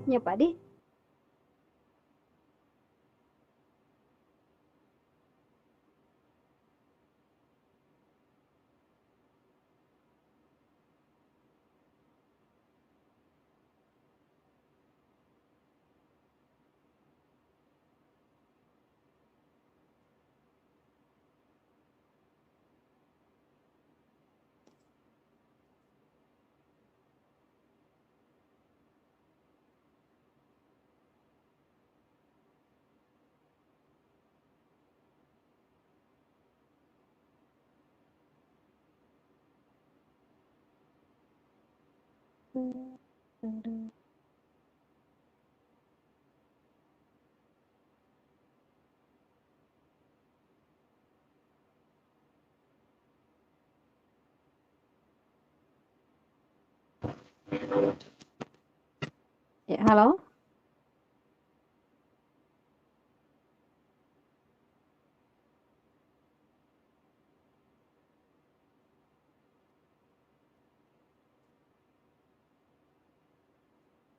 Ya, Pak Di. Ya, halo.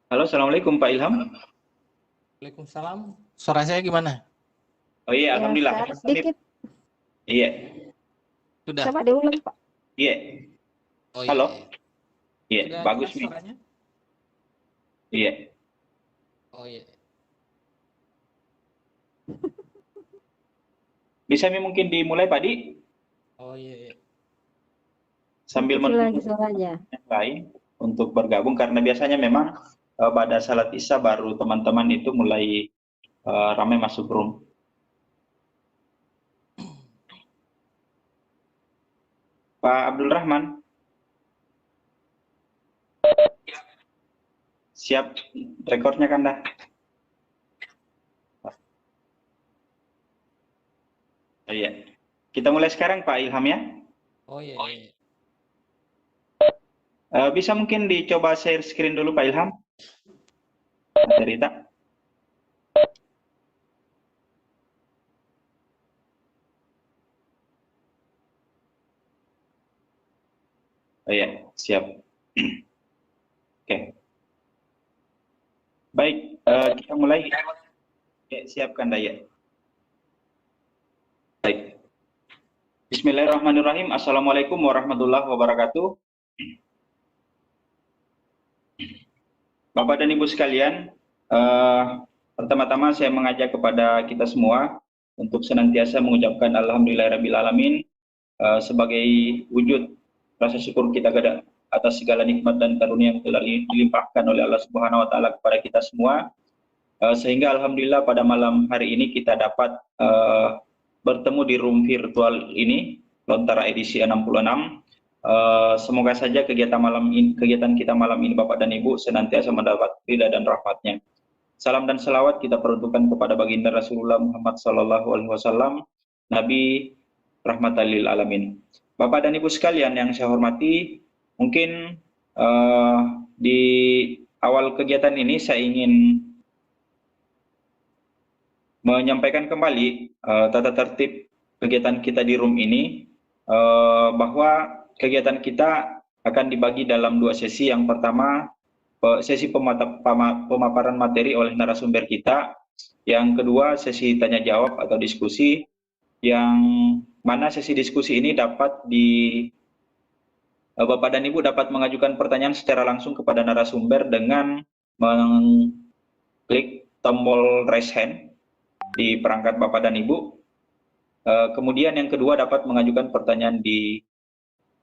Halo, Assalamualaikum Pak Ilham. Waalaikumsalam. Suara saya gimana? Oh iya, Ya, Alhamdulillah. saya sedikit. Iya, Sudah. Coba diulang, Pak. iya. Oh iya. Halo. Iya. Iya, Sudah bagus jelas nih. suaranya? Iya. Oh iya. Bisa mungkin dimulai Pak Di Oh iya. Iya. sambil Kecil lagi menunggu suaranya. yang lain untuk bergabung karena biasanya memang pada salat Isya baru teman-teman itu mulai ramai masuk room. Pak Abdul Rahman, siap rekornya kan dah? Oh, iya. Kita mulai sekarang Pak Ilham ya. Oh iya. Iya. Bisa mungkin dicoba share screen dulu Pak Ilham. Mas Rita. Oh iya, siap. Oke. Baik, kita mulai. Oke, siapkan dah ya. Baik. Bismillahirrahmanirrahim. Assalamualaikum warahmatullahi wabarakatuh. Bapak dan Ibu sekalian, pertama-tama saya mengajak kepada kita semua untuk senantiasa mengucapkan Alhamdulillahirrabbilalamin sebagai wujud rasa syukur kita atas segala nikmat dan karunia yang telah dilimpahkan oleh Allah Subhanahu wa taala kepada kita semua. Sehingga alhamdulillah pada malam hari ini kita dapat bertemu di room virtual ini, Lontara edisi 66. Semoga saja kegiatan kita malam ini Bapak dan Ibu senantiasa mendapat ridha dan rahmatnya. Salam dan selawat kita peruntukkan kepada baginda Rasulullah Muhammad SAW, Nabi rahmatan lil alamin. Bapak dan Ibu sekalian yang saya hormati, mungkin di awal kegiatan ini saya ingin menyampaikan kembali tata tertib kegiatan kita di room ini, bahwa kegiatan kita akan dibagi dalam dua sesi. Yang pertama, sesi pemaparan materi oleh narasumber kita. Yang kedua, sesi tanya jawab atau diskusi, yang mana sesi diskusi ini dapat Bapak dan Ibu dapat mengajukan pertanyaan secara langsung kepada narasumber dengan mengklik tombol raise hand di perangkat Bapak dan Ibu. Kemudian yang kedua dapat mengajukan pertanyaan di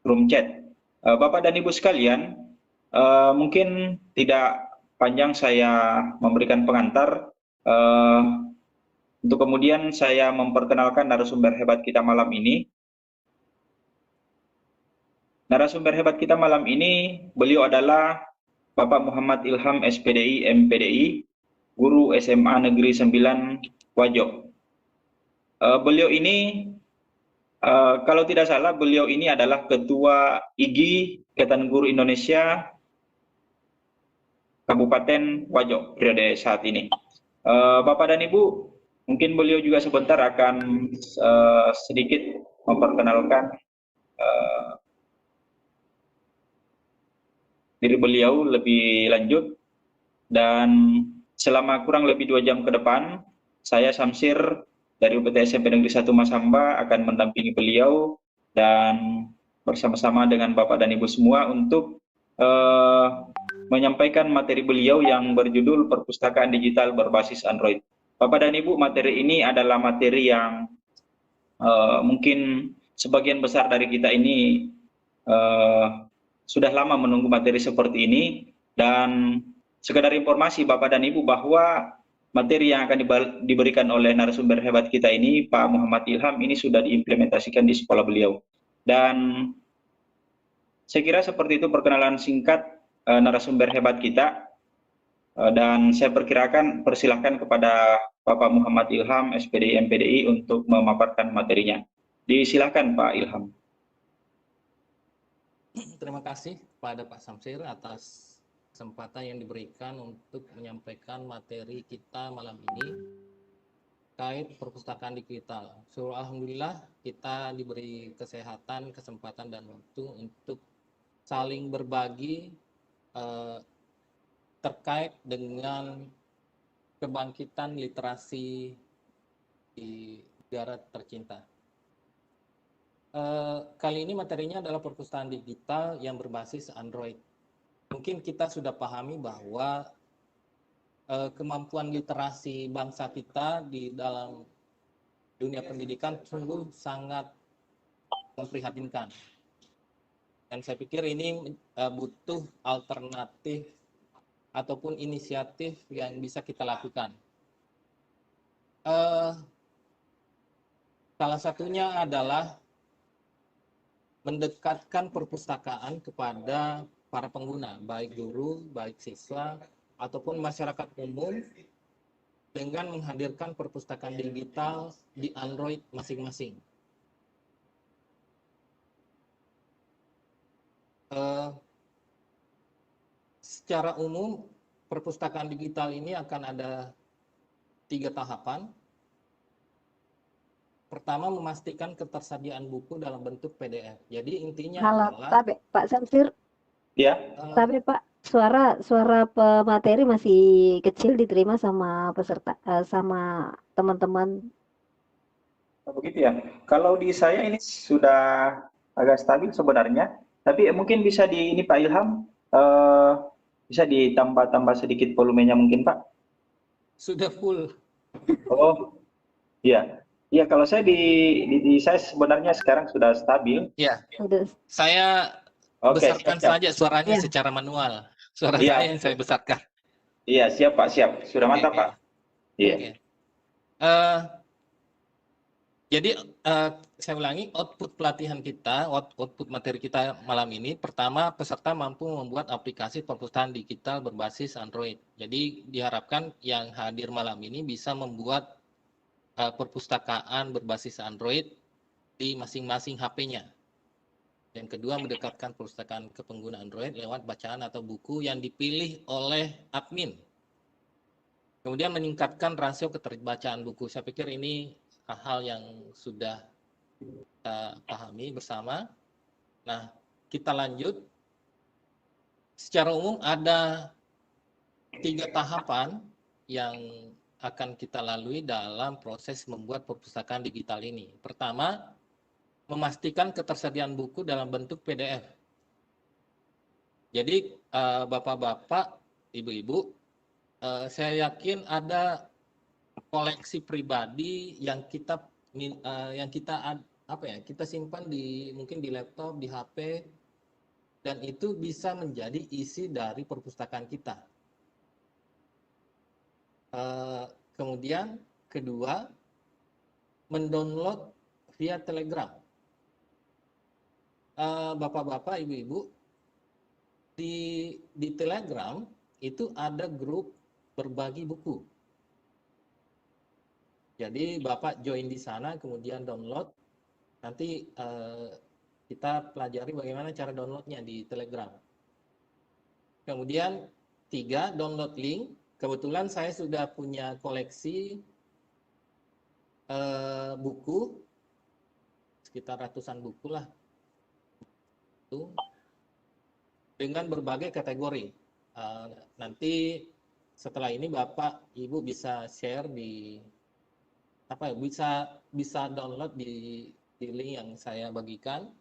room chat. Bapak dan Ibu sekalian, mungkin tidak panjang saya memberikan pengantar, untuk kemudian saya memperkenalkan narasumber hebat kita malam ini. Narasumber hebat kita malam ini, beliau adalah Bapak Muhammad Ilham SPDI MPDI, Guru SMA Negeri 9 Wajo. Beliau ini, kalau tidak salah, beliau ini adalah Ketua IGI Ikatan Guru Indonesia Kabupaten Wajo periode saat ini. Bapak dan Ibu, mungkin beliau juga sebentar akan sedikit memperkenalkan diri beliau lebih lanjut. dan selama kurang lebih 2 jam ke depan, saya Samsir dari UPT SMP Negeri 1 Masamba akan mendampingi beliau dan bersama-sama dengan Bapak dan Ibu semua untuk menyampaikan materi beliau yang berjudul Perpustakaan Digital Berbasis Android. Bapak dan Ibu, materi ini adalah materi yang mungkin sebagian besar dari kita ini sudah lama menunggu materi seperti ini, dan sekedar informasi Bapak dan Ibu bahwa materi yang akan diberikan oleh narasumber hebat kita ini, Pak Muhammad Ilham, ini sudah diimplementasikan di sekolah beliau. Dan saya kira seperti itu perkenalan singkat narasumber hebat kita, dan saya persilahkan kepada Bapak Muhammad Ilham, SPDI MPDI untuk memaparkan materinya. Disilahkan Pak Ilham. Terima kasih kepada Pak Samsir atas kesempatan yang diberikan untuk menyampaikan materi kita malam ini terkait perpustakaan digital. So, alhamdulillah kita diberi kesehatan, kesempatan dan waktu untuk saling berbagi terkait dengan kebangkitan literasi di negara tercinta. Kali ini materinya adalah perpustakaan digital yang berbasis Android. Mungkin kita sudah pahami bahwa kemampuan literasi bangsa kita di dalam dunia pendidikan sungguh sangat memprihatinkan. Dan saya pikir ini butuh alternatif ataupun inisiatif yang bisa kita lakukan. Salah satunya adalah mendekatkan perpustakaan kepada para pengguna, baik guru, baik siswa, ataupun masyarakat umum dengan menghadirkan perpustakaan digital di Android masing-masing. Secara umum, perpustakaan digital ini akan ada 3 tahapan. Pertama, memastikan ketersediaan buku dalam bentuk PDF. Jadi intinya adalah Pak Samsir. Ya. Tapi Pak, suara pemateri masih kecil diterima sama peserta, sama teman-teman. Begitu ya. Kalau di saya ini sudah agak stabil sebenarnya, tapi mungkin bisa ini Pak Ilham, bisa ditambah sedikit volumenya mungkin Pak? Sudah full. Oh, iya. Iya, kalau saya di saya sebenarnya sekarang sudah stabil. Ya. Sudah. Saya besarkan saja suaranya secara manual. Suara saya yang saya besarkan. Iya, siap Pak, siap. Sudah mantap Pak. Iya. Jadi saya ulangi, output pelatihan kita, output materi kita malam ini, pertama peserta mampu membuat aplikasi perpustakaan digital berbasis Android. Jadi diharapkan yang hadir malam ini bisa membuat perpustakaan berbasis Android di masing-masing HP-nya. Yang kedua, mendekatkan perpustakaan ke pengguna Android lewat bacaan atau buku yang dipilih oleh admin. Kemudian meningkatkan rasio keterbacaan buku. Saya pikir ini hal yang sudah kita pahami bersama. Nah, kita lanjut. Secara umum ada 3 tahapan yang akan kita lalui dalam proses membuat perpustakaan digital ini. Pertama, memastikan ketersediaan buku dalam bentuk PDF. Jadi, bapak-bapak, ibu-ibu, saya yakin ada koleksi pribadi yang kita kita simpan mungkin di laptop, di HP, dan itu bisa menjadi isi dari perpustakaan kita. Kemudian kedua, mendownload via Telegram. Bapak-bapak, ibu-ibu, di Telegram itu ada grup berbagi buku. Jadi Bapak join di sana, kemudian download. Nanti kita pelajari bagaimana cara downloadnya di Telegram. Kemudian 3, download link. Kebetulan saya sudah punya koleksi buku, sekitar ratusan buku lah, dengan berbagai kategori. Nanti setelah ini Bapak Ibu bisa share di apa ya, bisa download di link yang saya bagikan.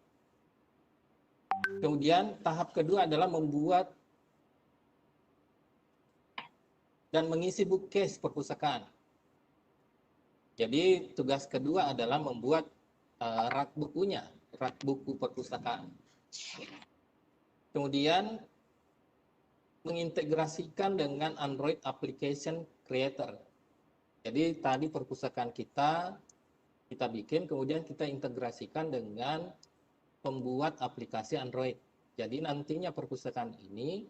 Kemudian tahap kedua adalah membuat dan mengisi bookcase perpustakaan. Jadi tugas kedua adalah membuat rak bukunya, rak buku perpustakaan. Kemudian mengintegrasikan dengan Android Application Creator. Jadi tadi perpustakaan kita bikin, kemudian kita integrasikan dengan pembuat aplikasi Android. Jadi nantinya perpustakaan ini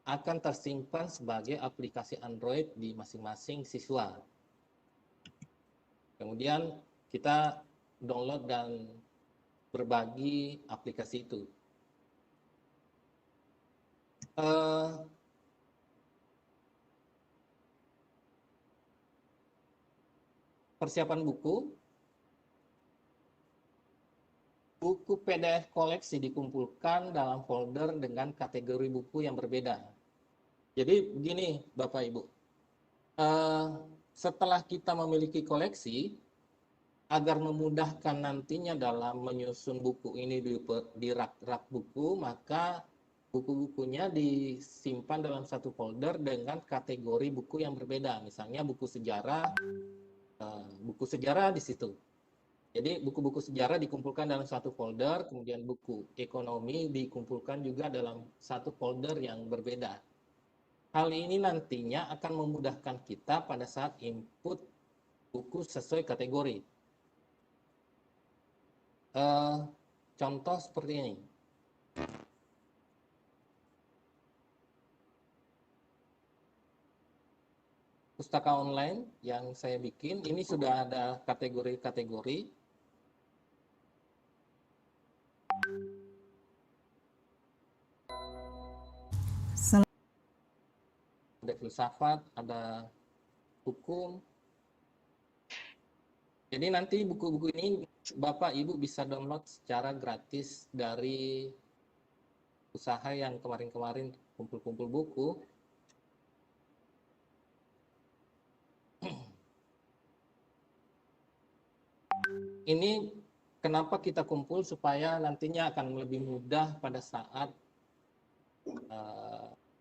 akan tersimpan sebagai aplikasi Android di masing-masing siswa. Kemudian kita download dan berbagi aplikasi itu. Persiapan buku PDF koleksi dikumpulkan dalam folder dengan kategori buku yang berbeda. Jadi begini Bapak Ibu, setelah kita memiliki koleksi, agar memudahkan nantinya dalam menyusun buku ini di rak-rak buku, maka buku-bukunya disimpan dalam satu folder dengan kategori buku yang berbeda. Misalnya buku sejarah di situ. Jadi buku-buku sejarah dikumpulkan dalam satu folder, kemudian buku ekonomi dikumpulkan juga dalam satu folder yang berbeda. Hal ini nantinya akan memudahkan kita pada saat input buku sesuai kategori. Contoh seperti ini. Pustaka online yang saya bikin, ini sudah ada kategori-kategori. Ada filsafat, ada hukum. Jadi nanti buku-buku ini Bapak Ibu bisa download secara gratis dari usaha yang kemarin-kemarin kumpul-kumpul buku. Ini kenapa kita kumpul, supaya nantinya akan lebih mudah pada saat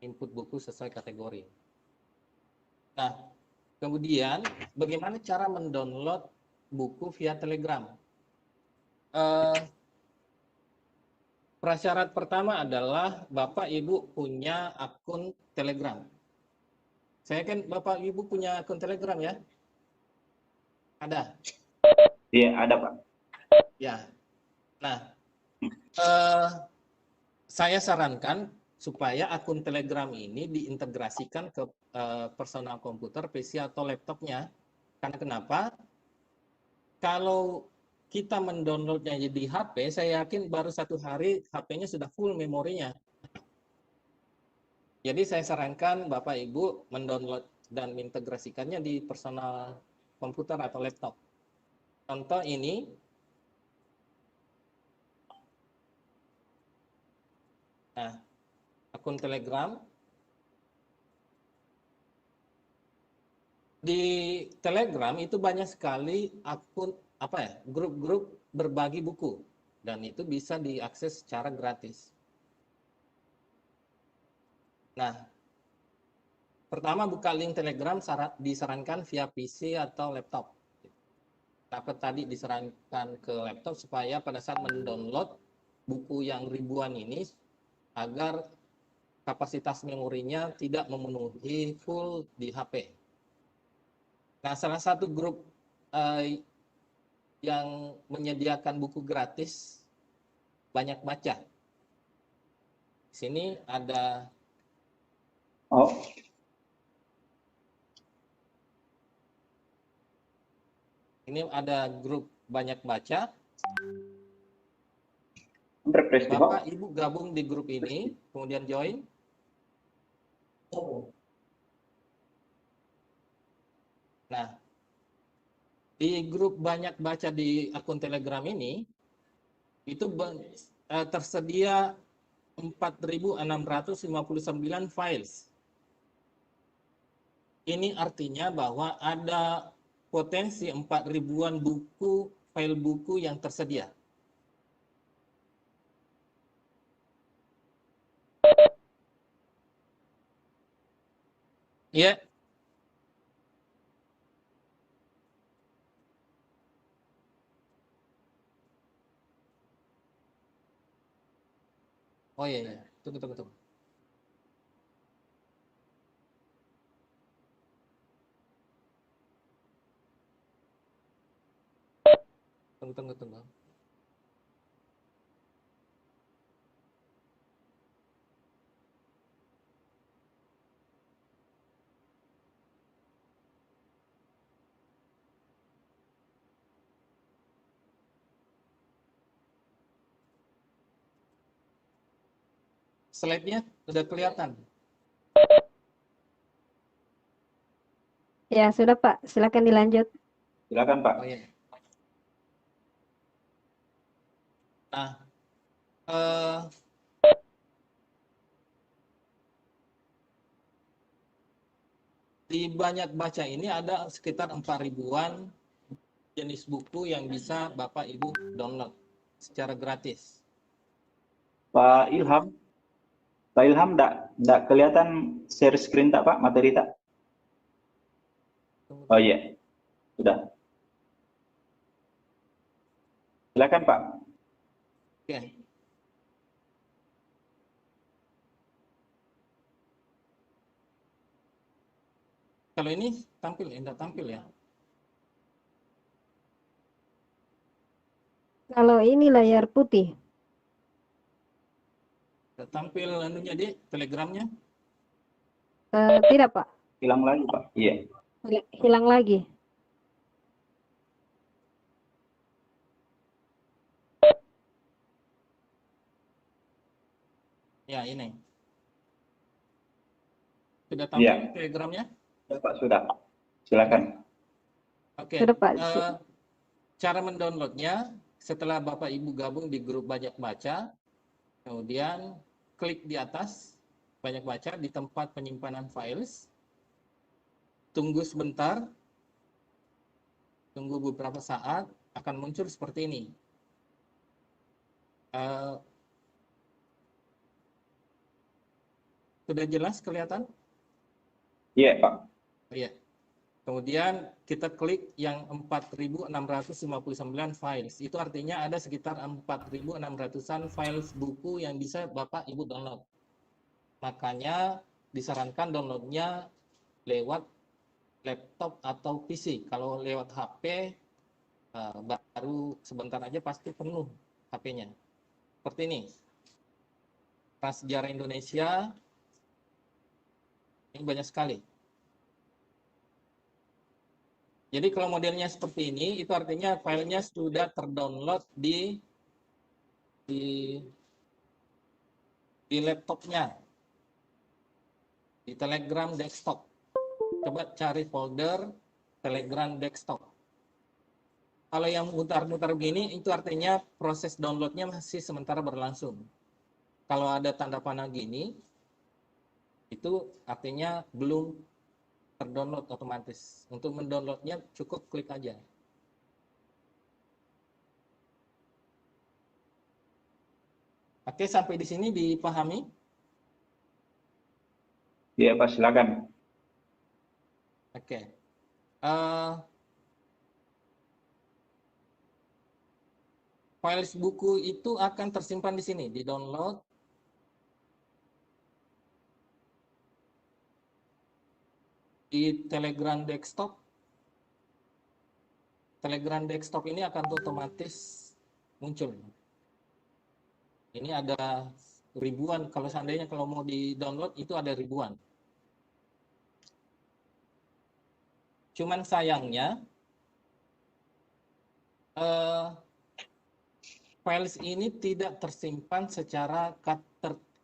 input buku sesuai kategori. Nah, kemudian bagaimana cara mendownload buku via Telegram? Prasyarat pertama adalah Bapak Ibu punya akun Telegram. Saya kan Bapak Ibu punya akun Telegram ya? Ada? Iya, ada Pak. Ya. Nah, saya sarankan supaya akun Telegram ini diintegrasikan ke personal komputer, PC atau laptopnya. Karena kenapa? Kalau kita mendownloadnya di HP, saya yakin baru 1 hari HP-nya sudah full memorinya. Jadi saya sarankan Bapak Ibu mendownload dan mengintegrasikannya di personal komputer atau laptop. Contoh ini. Nah, akun Telegram. Di Telegram itu banyak sekali akun grup-grup berbagi buku, dan itu bisa diakses secara gratis. Nah, pertama buka link Telegram disarankan via PC atau laptop. Kenapa tadi disarankan ke laptop? Supaya pada saat mendownload buku yang ribuan ini, agar kapasitas memorinya tidak memenuhi full di HP. Nah, salah satu grup yang menyediakan buku gratis Banyak Baca. Di sini ada ini ada grup Banyak Baca. Bapak Ibu gabung di grup ini, kemudian join. Nah, di grup Banyak Baca di akun Telegram ini, itu tersedia 4.659 files. Ini artinya bahwa ada potensi 4.000-an buku, file buku yang tersedia. Ya, oh iya, iya. Tunggu, tunggu, tunggu. Tunggu, tunggu, tunggu. Slide-nya sudah kelihatan. Ya, sudah Pak. Silakan dilanjut. Silakan Pak. Oh iya. Nah, eh, di banyak baca ini ada sekitar 4.000-an jenis buku yang bisa Bapak Ibu download secara gratis. Pak Ilham, enggak kelihatan share screen tak Pak, materi tak? Oh iya, sudah. Silakan Pak. Oke. Kalau ini tampil, enggak tampil ya? Kalau ini layar putih, Enggak tampil anunya di telegramnya? tidak Pak. Hilang lagi Pak. Iya. Hilang lagi. Ya, ini. Sudah Iya. tampil telegramnya? Ya, Pak, sudah. Silakan. Oke. Sudah Pak. Cara mendownloadnya setelah Bapak Ibu gabung di grup Banyak Baca, kemudian klik di atas Banyak Baca di tempat penyimpanan files, tunggu sebentar, tunggu beberapa saat, akan muncul seperti ini. Sudah jelas kelihatan? Iya Pak. Iya. Kemudian kita klik yang 4.659 files. Itu artinya ada sekitar 4.600-an files buku yang bisa Bapak Ibu download. Makanya disarankan downloadnya lewat laptop atau PC. Kalau lewat HP baru sebentar aja pasti penuh HP-nya. Seperti ini. Prasejarah Indonesia ini banyak sekali. Jadi kalau modelnya seperti ini, itu artinya filenya sudah terdownload di laptopnya, di Telegram desktop. Coba cari folder Telegram desktop. Kalau yang mutar-mutar begini, itu artinya proses downloadnya masih sementara berlangsung. Kalau ada tanda panah gini, itu artinya belum terdownload otomatis. Untuk mendownloadnya cukup klik aja. Oke, sampai di sini dipahami? Iya Pak, silakan. Oke. Files buku itu akan tersimpan di sini, di download. Di Telegram desktop. Telegram desktop ini akan otomatis muncul. Ini ada ribuan, kalau seandainya kalau mau di-download itu ada ribuan. Cuman sayangnya files ini tidak tersimpan secara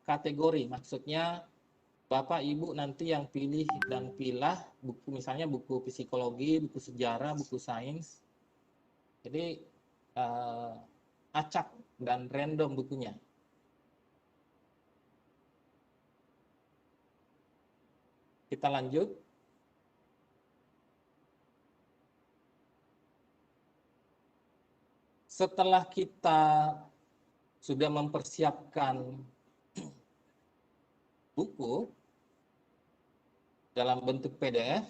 kategori. Maksudnya Bapak Ibu nanti yang pilih dan pilah buku, misalnya buku psikologi, buku sejarah, buku sains. Jadi acak dan random bukunya. Kita lanjut. setelah kita sudah mempersiapkan buku dalam bentuk PDF,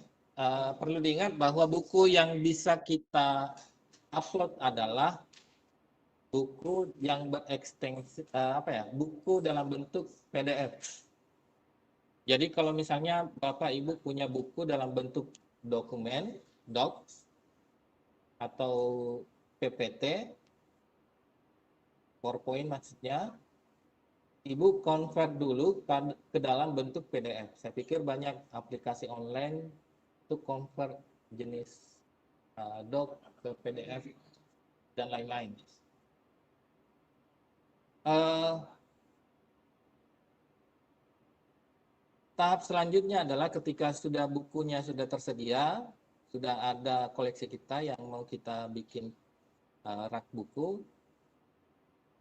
perlu diingat bahwa buku yang bisa kita upload adalah buku yang berekstensi buku dalam bentuk PDF. Jadi kalau misalnya Bapak Ibu punya buku dalam bentuk dokumen, docs atau PPT, PowerPoint maksudnya, Ibu convert dulu ke dalam bentuk PDF. Saya pikir banyak aplikasi online untuk convert jenis doc ke PDF dan lain-lain. Tahap selanjutnya adalah ketika sudah bukunya sudah tersedia, sudah ada koleksi kita yang mau kita bikin rak buku,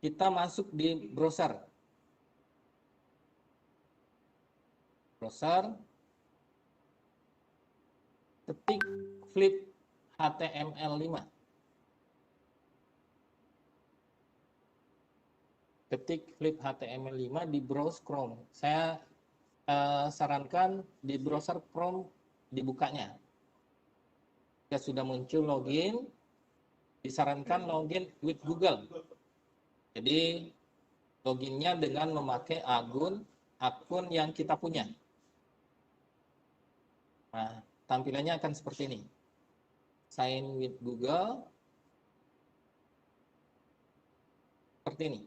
kita masuk di browser. Ketik flip HTML5. Ketik flip HTML5 di browser Chrome. Saya sarankan di browser Chrome dibukanya. Jika sudah muncul login, disarankan login with Google. Jadi loginnya dengan memakai akun yang kita punya. Nah, tampilannya akan seperti ini. Sign with Google. Seperti ini.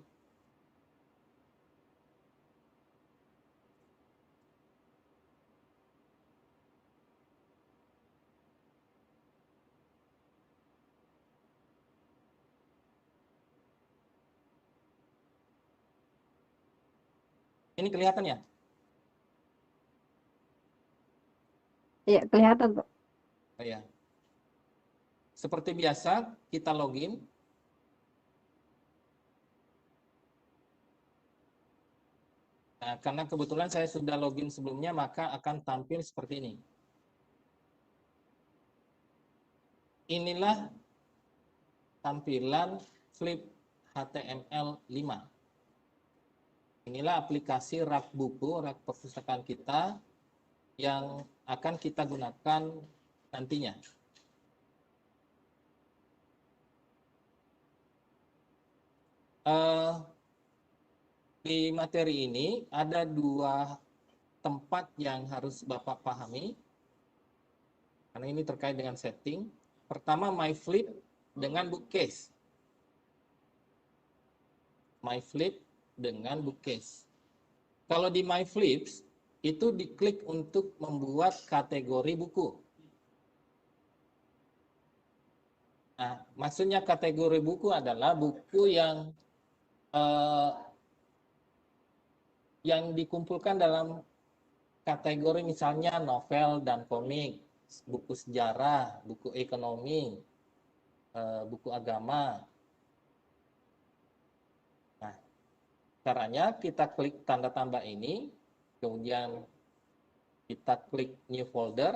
Ini kelihatan ya? Iya, kelihatan, Pak. Oh, ya. Seperti biasa, kita login. Nah, karena kebetulan saya sudah login sebelumnya, maka akan tampil seperti ini. Inilah tampilan Flip HTML5. Inilah aplikasi rak buku, rak perpustakaan kita yang akan kita gunakan nantinya. Di materi ini ada dua tempat yang harus Bapak pahami, karena ini terkait dengan setting. Pertama, My Flip dengan bookcase. My Flip dengan bookcase. Kalau di My Flips, itu diklik untuk membuat kategori buku. Nah, maksudnya kategori buku adalah buku yang dikumpulkan dalam kategori misalnya novel dan komik, buku sejarah, buku ekonomi, buku agama. Nah, caranya kita klik tanda tambah ini, kemudian kita klik new folder.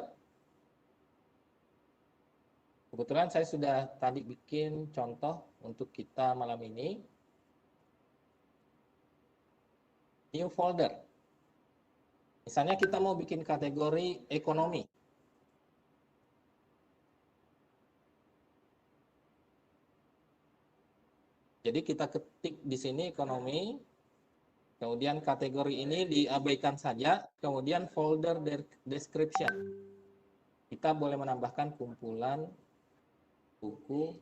Kebetulan saya sudah tadi bikin contoh untuk kita malam ini. New folder. Misalnya kita mau bikin kategori ekonomi. Jadi kita ketik di sini ekonomi, kemudian kategori ini diabaikan saja, kemudian folder description. Kita boleh menambahkan kumpulan buku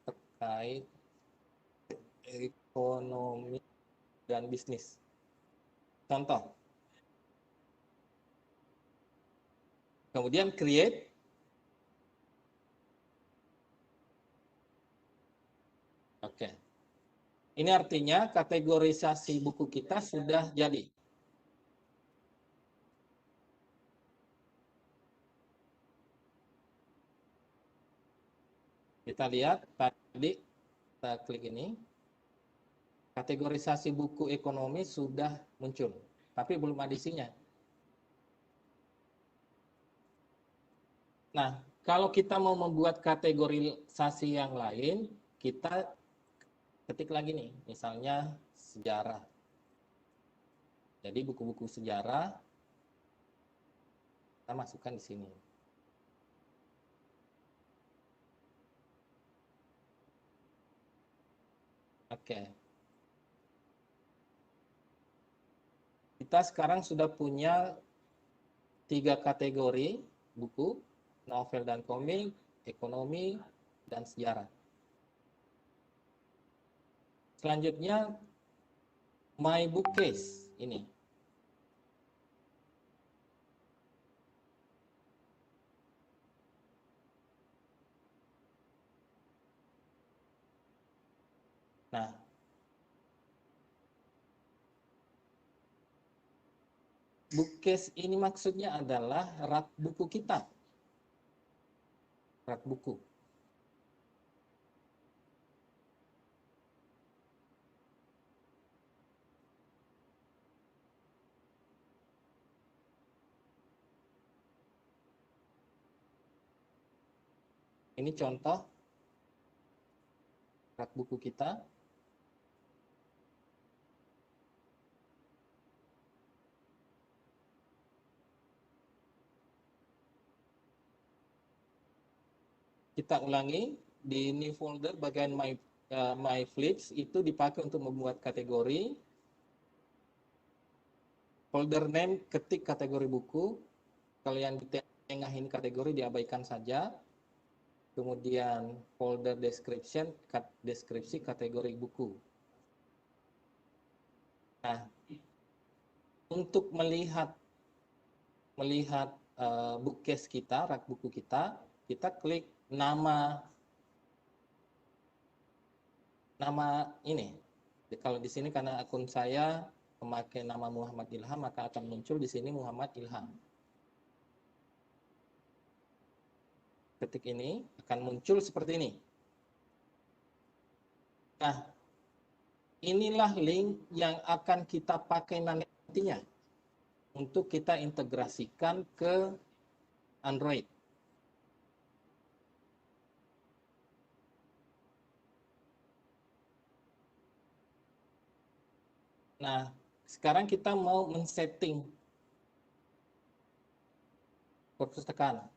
terkait ekonomi dan bisnis. Contoh. Kemudian create. Oke. Ini artinya kategorisasi buku kita sudah jadi. Kita lihat tadi, kita klik ini. Kategorisasi buku ekonomi sudah muncul, tapi belum ada isinya. Nah, kalau kita mau membuat kategorisasi yang lain, kita ketik lagi nih, misalnya sejarah. Jadi buku-buku sejarah kita masukkan di sini. Oke. Kita sekarang sudah punya 3 kategori buku, novel dan komik, ekonomi, dan sejarah. Selanjutnya, My Bookcase ini. Nah, bookcase ini maksudnya adalah rak buku kita. Rak buku. Ini contoh rak buku kita. Kita ulangi, di new folder bagian My Flips itu dipakai untuk membuat kategori. Folder name, ketik kategori buku. Kalau yang di tengah ini kategori diabaikan saja. Kemudian folder description, deskripsi kategori buku. Nah, untuk melihat bookcase kita, rak buku kita klik nama ini. Kalau di sini karena akun saya memakai nama Muhammad Ilham, maka akan muncul di sini Muhammad Ilham. Ketik ini akan muncul seperti ini. Nah, inilah link yang akan kita pakai nantinya untuk kita integrasikan ke Android. Nah, sekarang kita mau men-setting perpustakaan.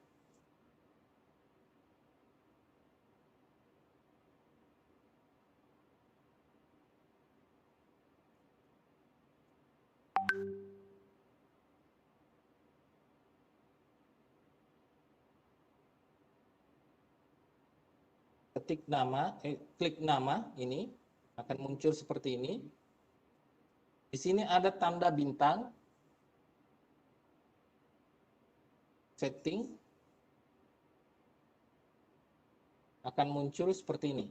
Klik nama ini, akan muncul seperti ini. Di sini ada tanda bintang, setting, akan muncul seperti ini.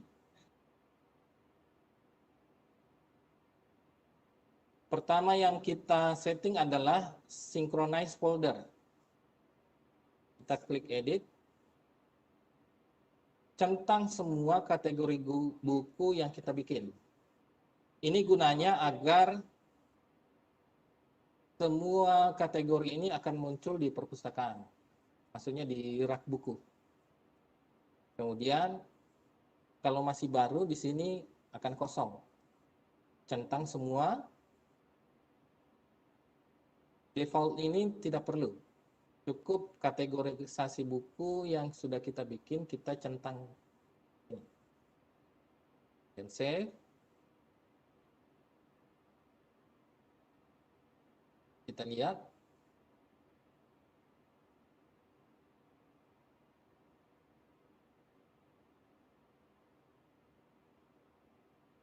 Pertama yang kita setting adalah synchronize folder. Kita klik edit. Centang semua kategori buku yang kita bikin. Ini gunanya agar semua kategori ini akan muncul di perpustakaan. Maksudnya di rak buku. Kemudian kalau masih baru di sini akan kosong. Centang semua. Default ini tidak perlu. Cukup kategorisasi buku yang sudah kita bikin, kita centang. Dan save. Kita lihat.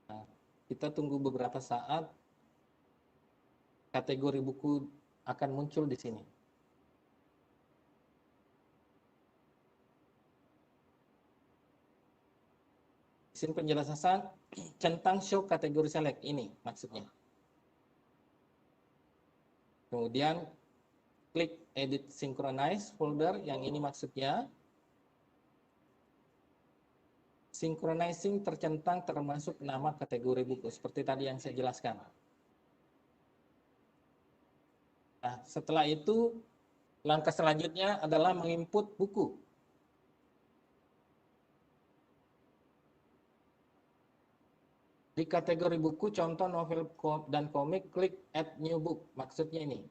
Nah, kita tunggu beberapa saat. Kategori buku akan muncul di sini. Di sini penjelasan centang show kategori select ini maksudnya. Kemudian klik edit synchronize folder, yang ini maksudnya synchronizing tercentang termasuk nama kategori buku seperti tadi yang saya jelaskan. Nah, setelah itu langkah selanjutnya adalah menginput buku. Di kategori buku, contoh novel dan komik, klik add new book. Maksudnya ini.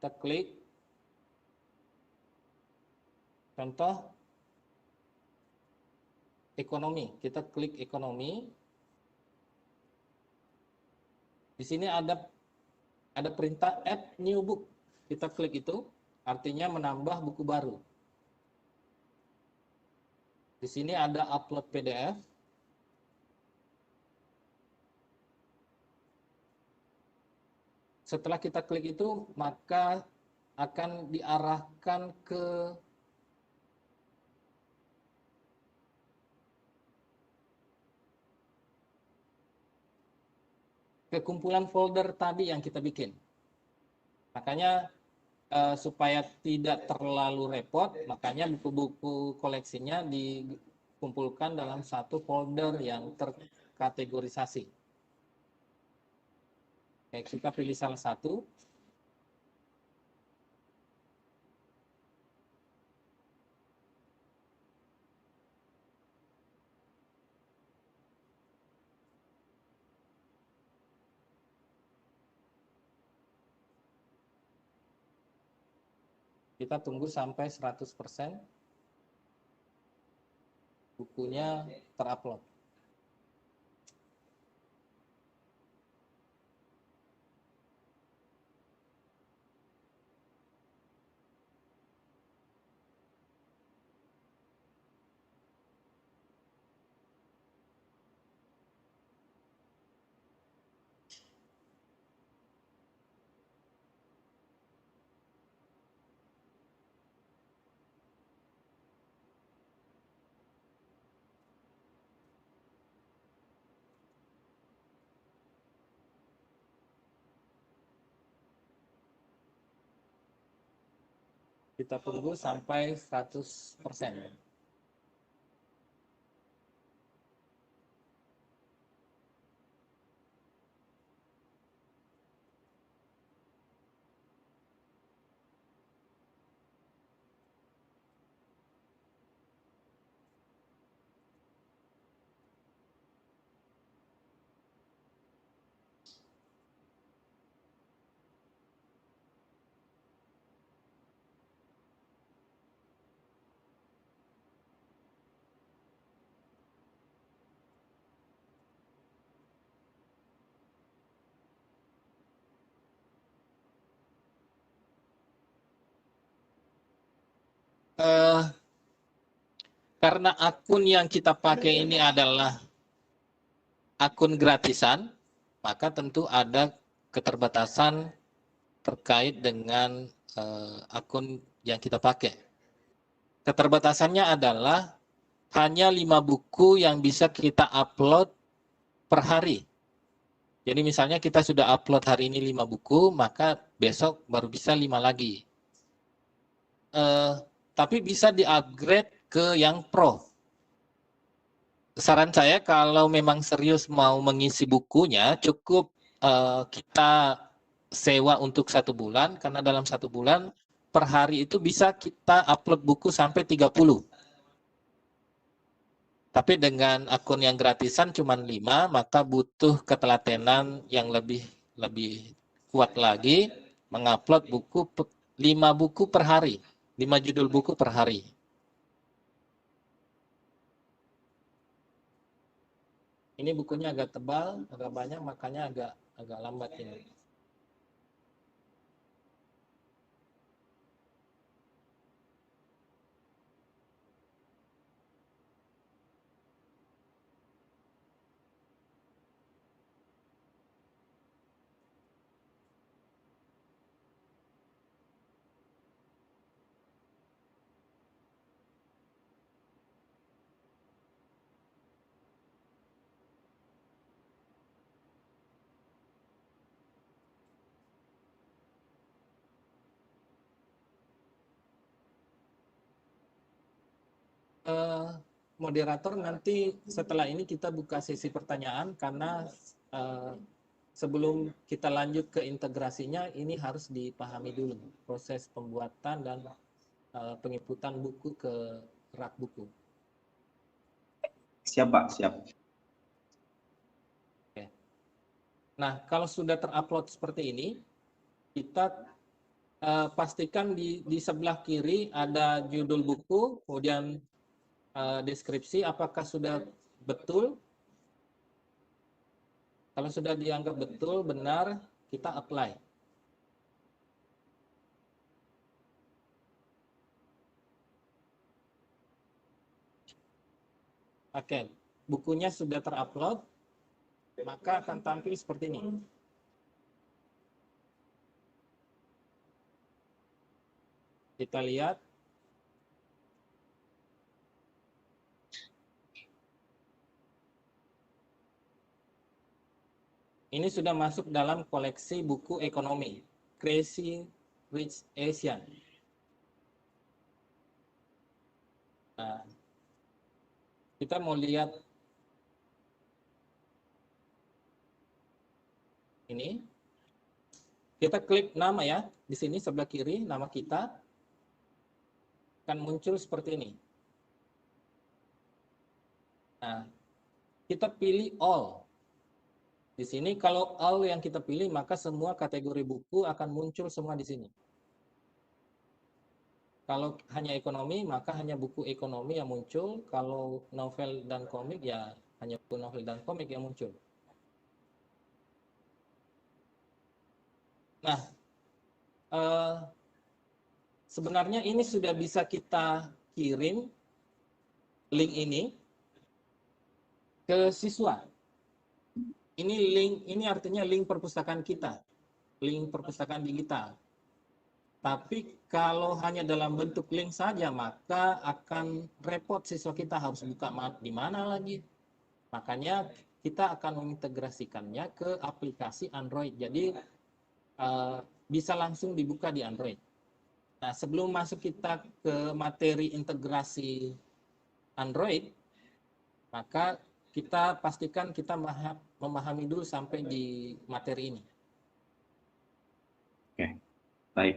Kita klik, contoh ekonomi. Kita klik ekonomi. Di sini ada perintah add new book. Kita klik itu, artinya menambah buku baru. Di sini ada upload PDF. Setelah kita klik itu, maka akan diarahkan ke kumpulan folder tadi yang kita bikin. Makanya supaya tidak terlalu repot, makanya buku-buku koleksinya dikumpulkan dalam satu folder yang terkategorisasi. Oke, kita pilih salah satu. Kita tunggu sampai 100% bukunya terupload. Kita tunggu sampai 100%. Karena akun yang kita pakai ini adalah akun gratisan, maka tentu ada keterbatasan terkait dengan akun yang kita pakai. Keterbatasannya adalah hanya 5 buku yang bisa kita upload per hari. Jadi misalnya kita sudah upload hari ini 5 buku, maka besok baru bisa 5 lagi. Tapi bisa di-upgrade ke yang Pro. Saran saya kalau memang serius mau mengisi bukunya, cukup kita sewa untuk 1 bulan, karena dalam 1 bulan per hari itu bisa kita upload buku sampai 30. Tapi dengan akun yang gratisan cuma 5, maka butuh ketelatenan yang lebih kuat lagi, mengupload 5 buku per hari, 5 judul buku per hari. Ini bukunya agak tebal, agak banyak, makanya agak lambat ini. eh, moderator, nanti setelah ini kita buka sesi pertanyaan karena eh, sebelum kita lanjut ke integrasinya, ini harus dipahami dulu proses pembuatan dan penginputan buku ke rak buku. Siap, Pak, siap. Oke. Nah, kalau sudah terupload seperti ini, kita pastikan di sebelah kiri ada judul buku, kemudian deskripsi, apakah sudah betul. Kalau sudah dianggap betul, benar, kita apply. Oke, bukunya sudah terupload, maka akan tampil seperti ini. Kita lihat. Ini sudah masuk dalam koleksi buku ekonomi, Crazy Rich Asian. Nah, kita mau lihat ini. Kita klik nama ya, di sini sebelah kiri nama kita akan muncul seperti ini. Nah, kita pilih all. Di sini kalau all yang kita pilih, maka semua kategori buku akan muncul semua di sini. Kalau hanya ekonomi, maka hanya buku ekonomi yang muncul. Kalau novel dan komik, ya hanya buku novel dan komik yang muncul. Nah, sebenarnya ini sudah bisa kita kirim link ini ke siswa. Ini artinya link perpustakaan kita, link perpustakaan digital. Tapi kalau hanya dalam bentuk link saja, maka akan repot, siswa kita harus buka di mana lagi. Makanya kita akan mengintegrasikannya ke aplikasi Android. Jadi bisa langsung dibuka di Android. Nah, sebelum masuk kita ke materi integrasi Android, maka kita pastikan kita memahami dulu sampai di materi ini. Oke, baik.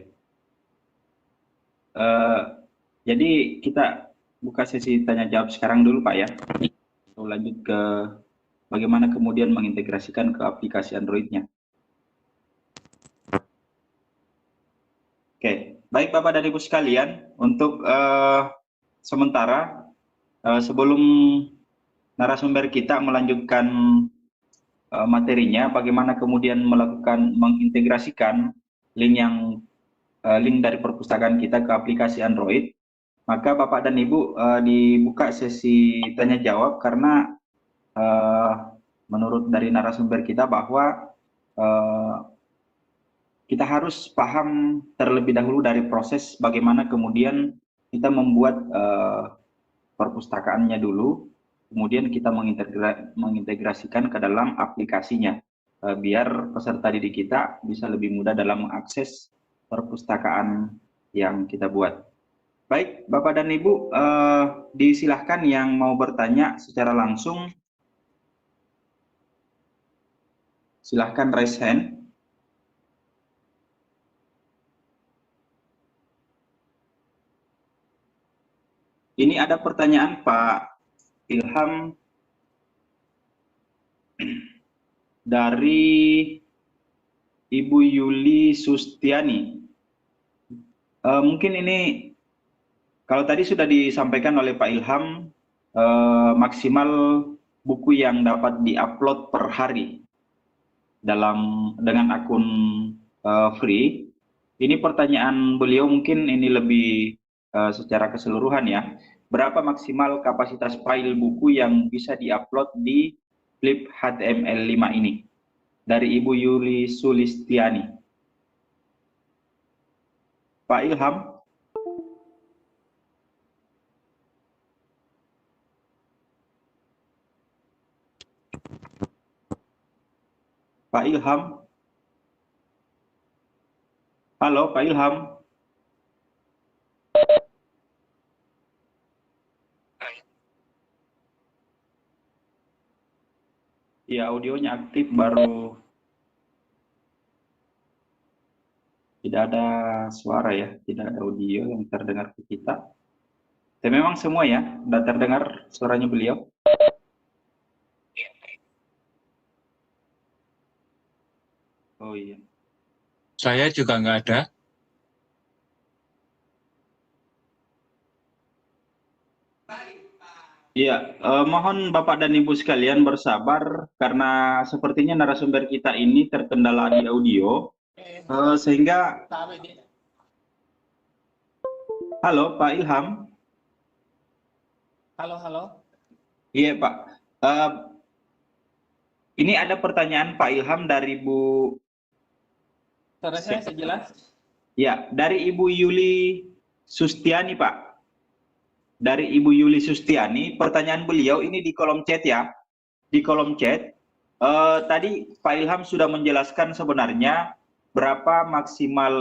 Jadi kita buka sesi tanya jawab sekarang dulu, Pak ya. Lalu lanjut ke bagaimana kemudian mengintegrasikan ke aplikasi Android-nya. Oke, baik Bapak dan Ibu sekalian, untuk sementara sebelum narasumber kita melanjutkan materinya, bagaimana kemudian melakukan mengintegrasikan link dari perpustakaan kita ke aplikasi Android, maka Bapak dan Ibu dibuka sesi tanya jawab karena menurut dari narasumber kita bahwa kita harus paham terlebih dahulu dari proses bagaimana kemudian kita membuat perpustakaannya dulu, kemudian kita mengintegrasikan ke dalam aplikasinya, biar peserta didik kita bisa lebih mudah dalam mengakses perpustakaan yang kita buat. Baik, Bapak dan Ibu, disilahkan yang mau bertanya secara langsung, silahkan raise hand. Ini ada pertanyaan Pak Ilham dari Ibu Yuli Sustiani. Mungkin ini, kalau tadi sudah disampaikan oleh Pak Ilham, maksimal buku yang dapat diupload per hari dengan akun free. Ini pertanyaan beliau mungkin ini lebih secara keseluruhan ya. Berapa maksimal kapasitas file buku yang bisa diupload di Flip HTML5 ini? Dari Ibu Yuli Sulistiani. Pak Ilham. Pak Ilham. Halo, Pak Ilham. Iya, audionya aktif, baru tidak ada suara ya, tidak ada audio yang terdengar ke kita. Tapi memang semua ya, sudah terdengar suaranya beliau. Oh iya. Saya juga nggak ada. Iya, mohon Bapak dan Ibu sekalian bersabar karena sepertinya narasumber kita ini terkendala di audio, sehingga halo Pak Ilham. Halo, halo. Iya Pak. Eh, ini ada pertanyaan Pak Ilham dari Bu. Suara saya jelas? Ya, dari Ibu Yuli Sustiani Pak. Dari Ibu Yuli Sustiani, pertanyaan beliau ini di kolom chat ya. Di kolom chat, tadi Pak Ilham sudah menjelaskan sebenarnya berapa maksimal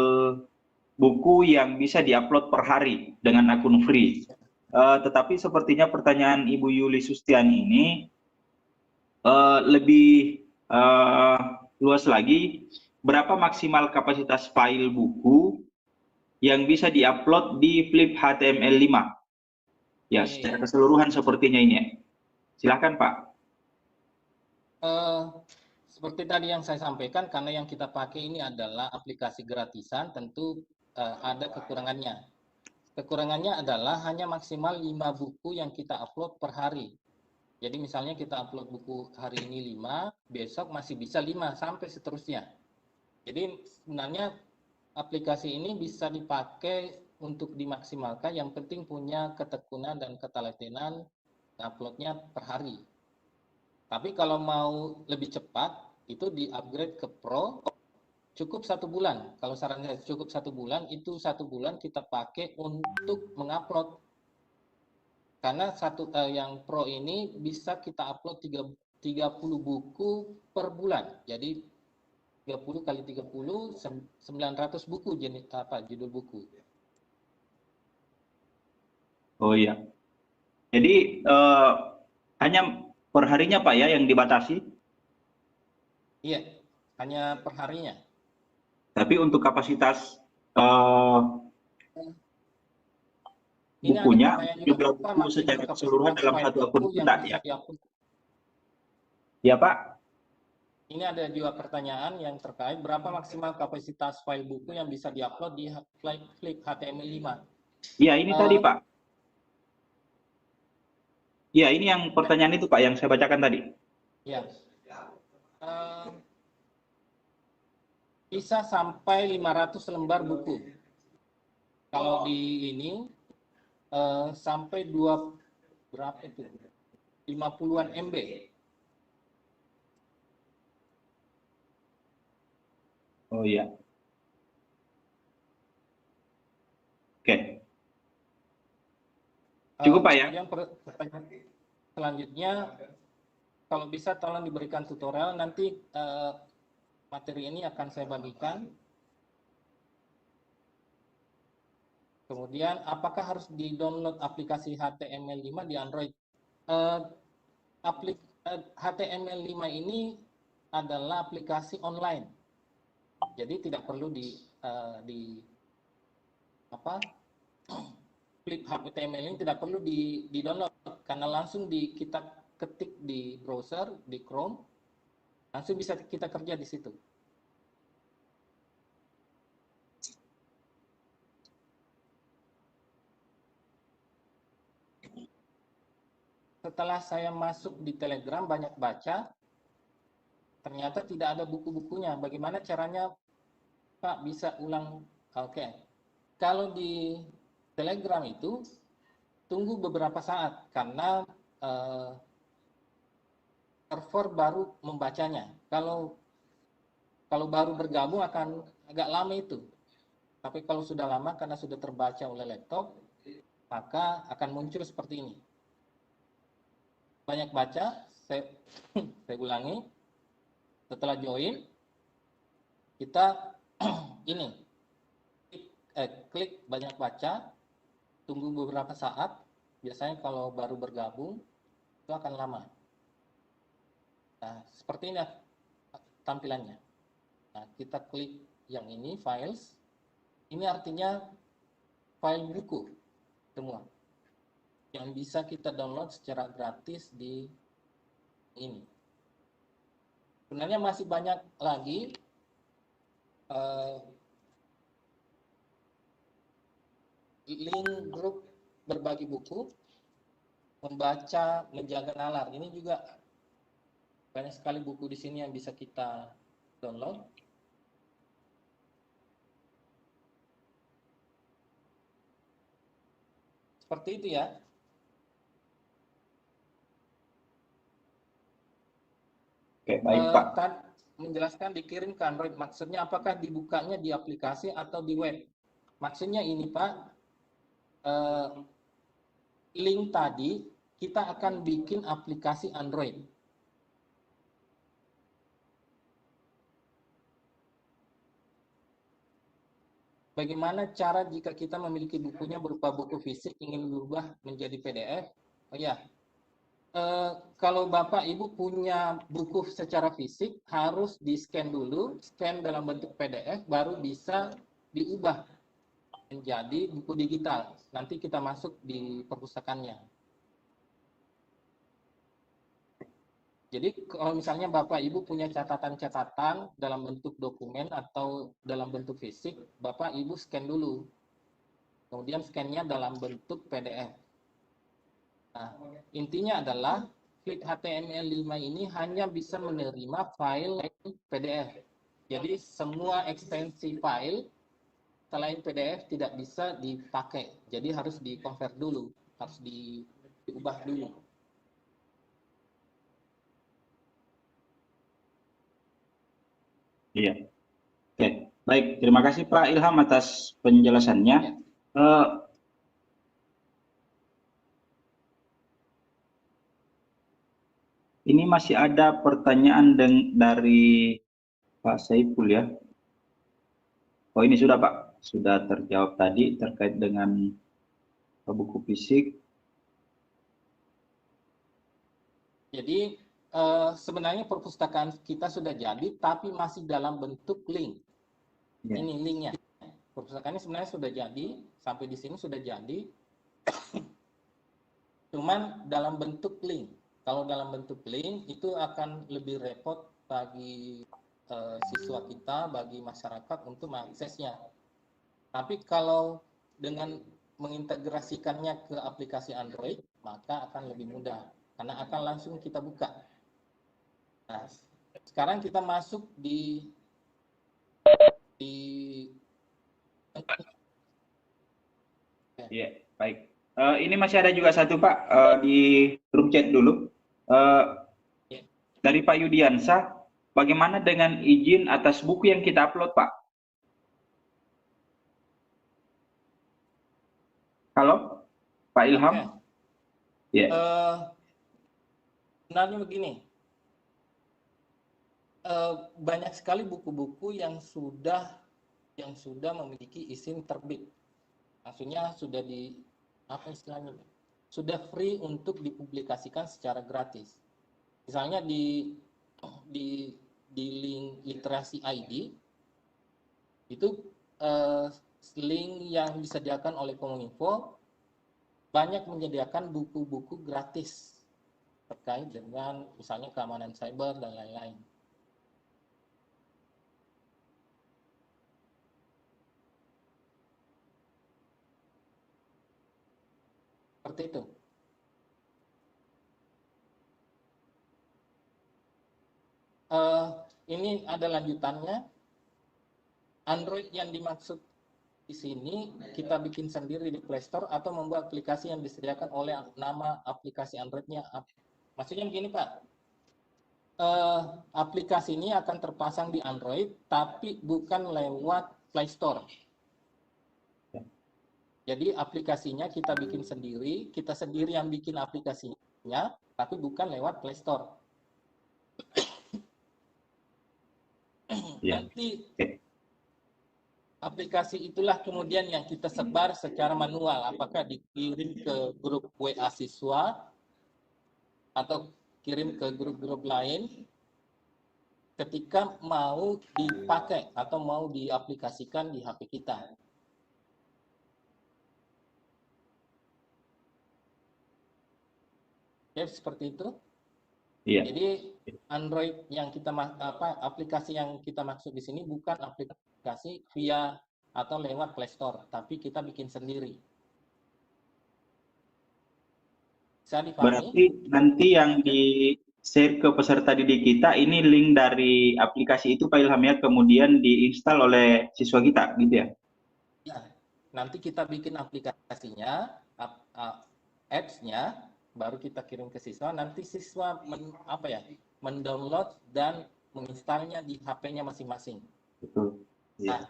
buku yang bisa diupload per hari dengan akun free. Tetapi sepertinya pertanyaan Ibu Yuli Sustiani ini lebih luas lagi, berapa maksimal kapasitas file buku yang bisa diupload di Flip HTML5? Ya, secara keseluruhan sepertinya ini ya. Silakan Pak. Seperti tadi yang saya sampaikan, karena yang kita pakai ini adalah aplikasi gratisan, tentu ada kekurangannya. Kekurangannya adalah hanya maksimal 5 buku yang kita upload per hari. Jadi misalnya kita upload buku hari ini 5, besok masih bisa 5 sampai seterusnya. Jadi sebenarnya aplikasi ini bisa dipakai untuk dimaksimalkan, yang penting punya ketekunan dan ketelatenan uploadnya per hari. Tapi kalau mau lebih cepat, itu di-upgrade ke Pro, cukup 1 bulan. Kalau saran saya cukup 1 bulan, itu 1 bulan kita pakai untuk mengupload. Karena yang Pro ini bisa kita upload 30 buku per bulan. Jadi 30 kali 30, 900 buku judul buku. Oh iya. Jadi hanya perharinya Pak ya yang dibatasi? Iya, hanya perharinya. Tapi untuk kapasitas Ini bukunya, ada jumlah juga buku secara keseluruhan dalam satu akun tidak ya? Ya Pak? Ini ada juga pertanyaan yang terkait berapa maksimal kapasitas file buku yang bisa diupload di Flip HTML5. Iya, ini tadi Pak. Iya, ini yang pertanyaan itu Pak yang saya bacakan tadi. Ya. Bisa sampai 500 lembar buku. Kalau di ini sampai berapa itu? 50-an MB. Oh iya. Oke. Cukup Pak ya? Kemudian pertanyaan selanjutnya, kalau bisa tolong diberikan tutorial, nanti materi ini akan saya bagikan. Kemudian, apakah harus di-download aplikasi HTML5 di Android? HTML5 ini adalah aplikasi online. Jadi tidak perlu Flip HTML ini tidak perlu di-download, karena langsung kita ketik di browser, di Chrome, langsung bisa kita kerja di situ. Setelah saya masuk di Telegram, banyak baca, ternyata tidak ada buku-bukunya. Bagaimana caranya, Pak, bisa ulang? Oke. Kalau di Telegram itu, tunggu beberapa saat, karena server baru membacanya. Kalau baru bergabung akan agak lama itu. Tapi kalau sudah lama, karena sudah terbaca oleh laptop, maka akan muncul seperti ini. Banyak baca, saya ulangi. Setelah join, kita ini klik banyak baca, tunggu beberapa saat. Biasanya kalau baru bergabung itu akan lama. Nah, seperti ini tampilannya. Nah, kita klik yang ini, files. Ini artinya file buku semua yang bisa kita download secara gratis di ini. Sebenarnya masih banyak lagi link grup berbagi buku, membaca, menjaga nalar. Ini juga banyak sekali buku di sini yang bisa kita download. Seperti itu ya. Oke, baik Pak. Menjelaskan dikirim ke Android. Maksudnya apakah dibukanya di aplikasi atau di web? Maksudnya ini Pak, link tadi kita akan bikin aplikasi Android. Bagaimana cara jika kita memiliki bukunya berupa buku fisik ingin berubah menjadi PDF? Oh ya, kalau Bapak Ibu punya buku secara fisik harus di-scan dulu, scan dalam bentuk PDF baru bisa diubah menjadi buku digital. Nanti kita masuk di perpustakaannya. Jadi kalau misalnya Bapak Ibu punya catatan-catatan dalam bentuk dokumen atau dalam bentuk fisik, Bapak Ibu scan dulu. Kemudian scan-nya dalam bentuk PDF. Nah, intinya adalah Fleet HTML5 ini hanya bisa menerima file PDF. Jadi semua ekstensi file selain PDF tidak bisa dipakai. Jadi harus di-convert dulu, harus diubah dulu. Iya. Oke, baik. Terima kasih Pak Ilham atas penjelasannya. Ini masih ada pertanyaan dari Pak Saiful ya. Oh ini sudah Pak, sudah terjawab tadi terkait dengan buku fisik. Jadi sebenarnya perpustakaan kita sudah jadi, tapi masih dalam bentuk link. Ya. Ini linknya. Perpustakaannya sebenarnya sudah jadi, sampai di sini sudah jadi. Cuman dalam bentuk link. Kalau dalam bentuk link itu akan lebih repot bagi siswa kita, bagi masyarakat untuk mengaksesnya. Tapi kalau dengan mengintegrasikannya ke aplikasi Android, maka akan lebih mudah. Karena akan langsung kita buka. Nah, sekarang kita masuk di Ya, baik. Ini masih ada juga satu Pak di grup chat dulu. Dari Pak Yudiansa, bagaimana dengan izin atas buku yang kita upload Pak? Halo, Pak Ilham? Okay. Ya. Sebenarnya begini, banyak sekali buku-buku yang sudah memiliki izin terbit. Maksudnya sudah sudah free untuk dipublikasikan secara gratis. Misalnya di link literasi ID itu link yang disediakan oleh Kominfo banyak menyediakan buku-buku gratis terkait dengan misalnya keamanan cyber dan lain-lain. Seperti itu. Ini ada lanjutannya. Android yang dimaksud di sini kita bikin sendiri di Play Store atau membuat aplikasi yang disediakan oleh nama aplikasi Androidnya. Maksudnya begini Pak, aplikasi ini akan terpasang di Android tapi bukan lewat Play Store. Jadi aplikasinya kita bikin sendiri, kita sendiri yang bikin aplikasinya, tapi bukan lewat Play Store. Ya. Nanti aplikasi itulah kemudian yang kita sebar secara manual, apakah dikirim ke grup WA siswa atau kirim ke grup-grup lain, ketika mau dipakai atau mau diaplikasikan di HP kita. Ya, seperti itu. Iya. Jadi Android yang kita aplikasi yang kita maksud di sini bukan aplikasi via atau lewat Play Store, tapi kita bikin sendiri. Bisa dipahami? Berarti nanti yang di-share ke peserta didik kita ini link dari aplikasi itu Pak Ilham ya, kemudian diinstal oleh siswa kita gitu ya? Ya, nanti kita bikin aplikasinya, apps-nya, baru kita kirim ke siswa. Nanti siswa mendownload dan menginstalnya di HP-nya masing-masing. Betul. Nah,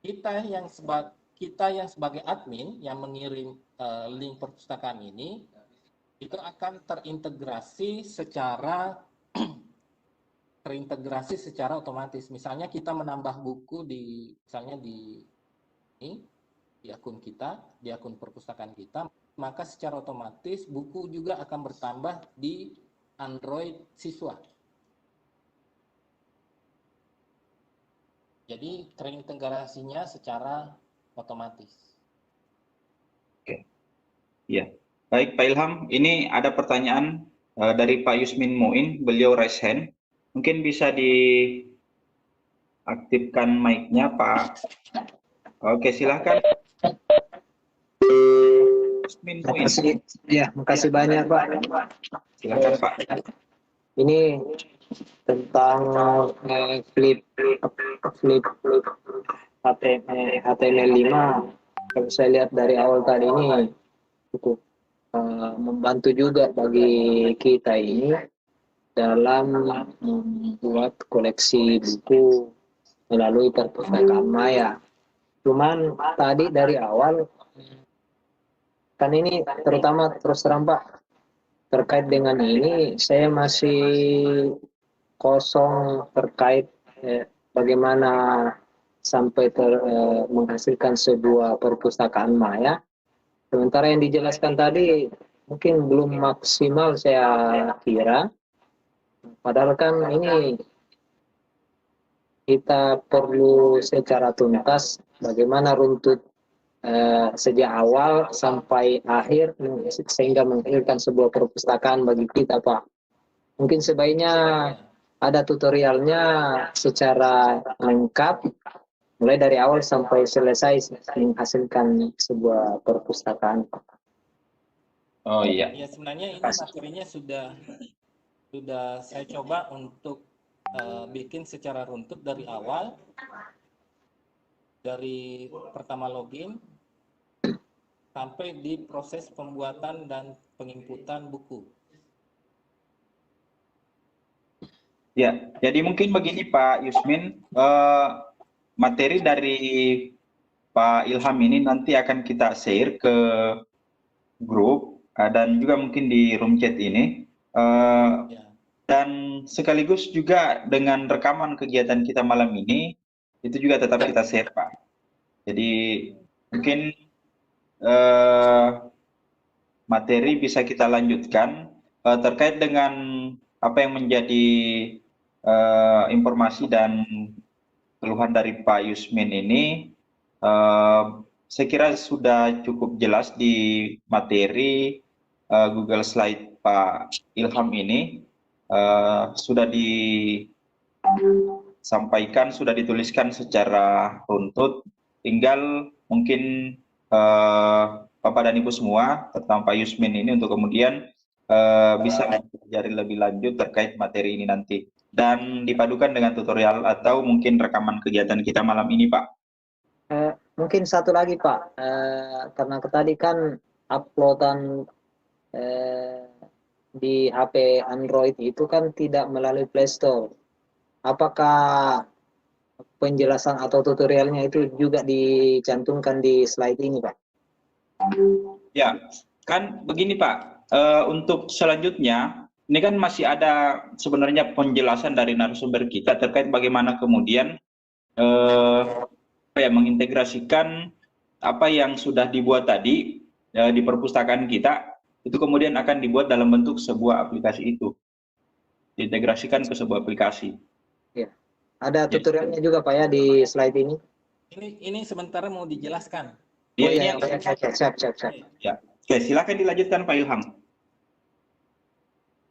kita yang sebagai admin yang mengirim link perpustakaan ini itu akan terintegrasi secara otomatis. Misalnya kita menambah buku di akun kita, di akun perpustakaan kita, maka secara otomatis buku juga akan bertambah di Android siswa. Jadi terintegrasinya secara otomatis. Oke. Iya. Baik Pak Ilham, ini ada pertanyaan dari Pak Yusmin Muin, beliau raise hand. Mungkin bisa diaktifkan mic-nya Pak. Oke, silahkan. Yusmin Muin. Makasih banyak Pak. Silakan Pak. Ini tentang flip HTML5. Kalau saya lihat dari awal tadi ini cukup membantu juga bagi kita ini dalam membuat koleksi buku melalui perpustakaan Maya. Cuman tadi dari awal kan ini terutama terus terang Pak, terkait dengan ini saya masih kosong terkait bagaimana sampai menghasilkan sebuah perpustakaan Maya. Sementara yang dijelaskan tadi mungkin belum maksimal saya kira. Padahal kan ini kita perlu secara tuntas bagaimana runtut sejak awal sampai akhir sehingga menghasilkan sebuah perpustakaan bagi kita Pak. Mungkin sebaiknya ada tutorialnya secara lengkap mulai dari awal sampai selesai menghasilkan sebuah perpustakaan. Oh iya. Ya sebenarnya ini materinya sudah saya coba untuk bikin secara runtut dari awal, dari pertama login sampai di proses pembuatan dan penginputan buku. Ya, jadi mungkin begini Pak Yusmin, materi dari Pak Ilham ini nanti akan kita share ke grup dan juga mungkin di room chat ini. Dan sekaligus juga dengan rekaman kegiatan kita malam ini, itu juga tetap kita share Pak. Jadi mungkin materi bisa kita lanjutkan terkait dengan apa yang menjadi informasi dan keluhan dari Pak Yusmin ini. Saya kira sudah cukup jelas di materi Google Slide Pak Ilham ini. Sudah disampaikan, sudah dituliskan secara runtut. Tinggal mungkin Bapak dan Ibu semua, terutama Pak Yusmin ini untuk kemudian bisa mempelajari lebih lanjut terkait materi ini nanti. Dan dipadukan dengan tutorial atau mungkin rekaman kegiatan kita malam ini Pak. Mungkin satu lagi Pak, karena tadi kan uploadan di HP Android itu kan tidak melalui Play Store. Apakah penjelasan atau tutorialnya itu juga dicantumkan di slide ini Pak? Ya, kan begini Pak, untuk selanjutnya ini kan masih ada sebenarnya penjelasan dari narasumber kita terkait bagaimana kemudian mengintegrasikan apa yang sudah dibuat tadi di perpustakaan kita, itu kemudian akan dibuat dalam bentuk sebuah aplikasi itu. diintegrasikan ke sebuah aplikasi. Ya. Ada Ya. tutorialnya juga Pak ya di slide ini. Ini sementara mau dijelaskan. Ya, Oh ini iya, yang siap. ya. Oke, silakan dilanjutkan Pak Ilham.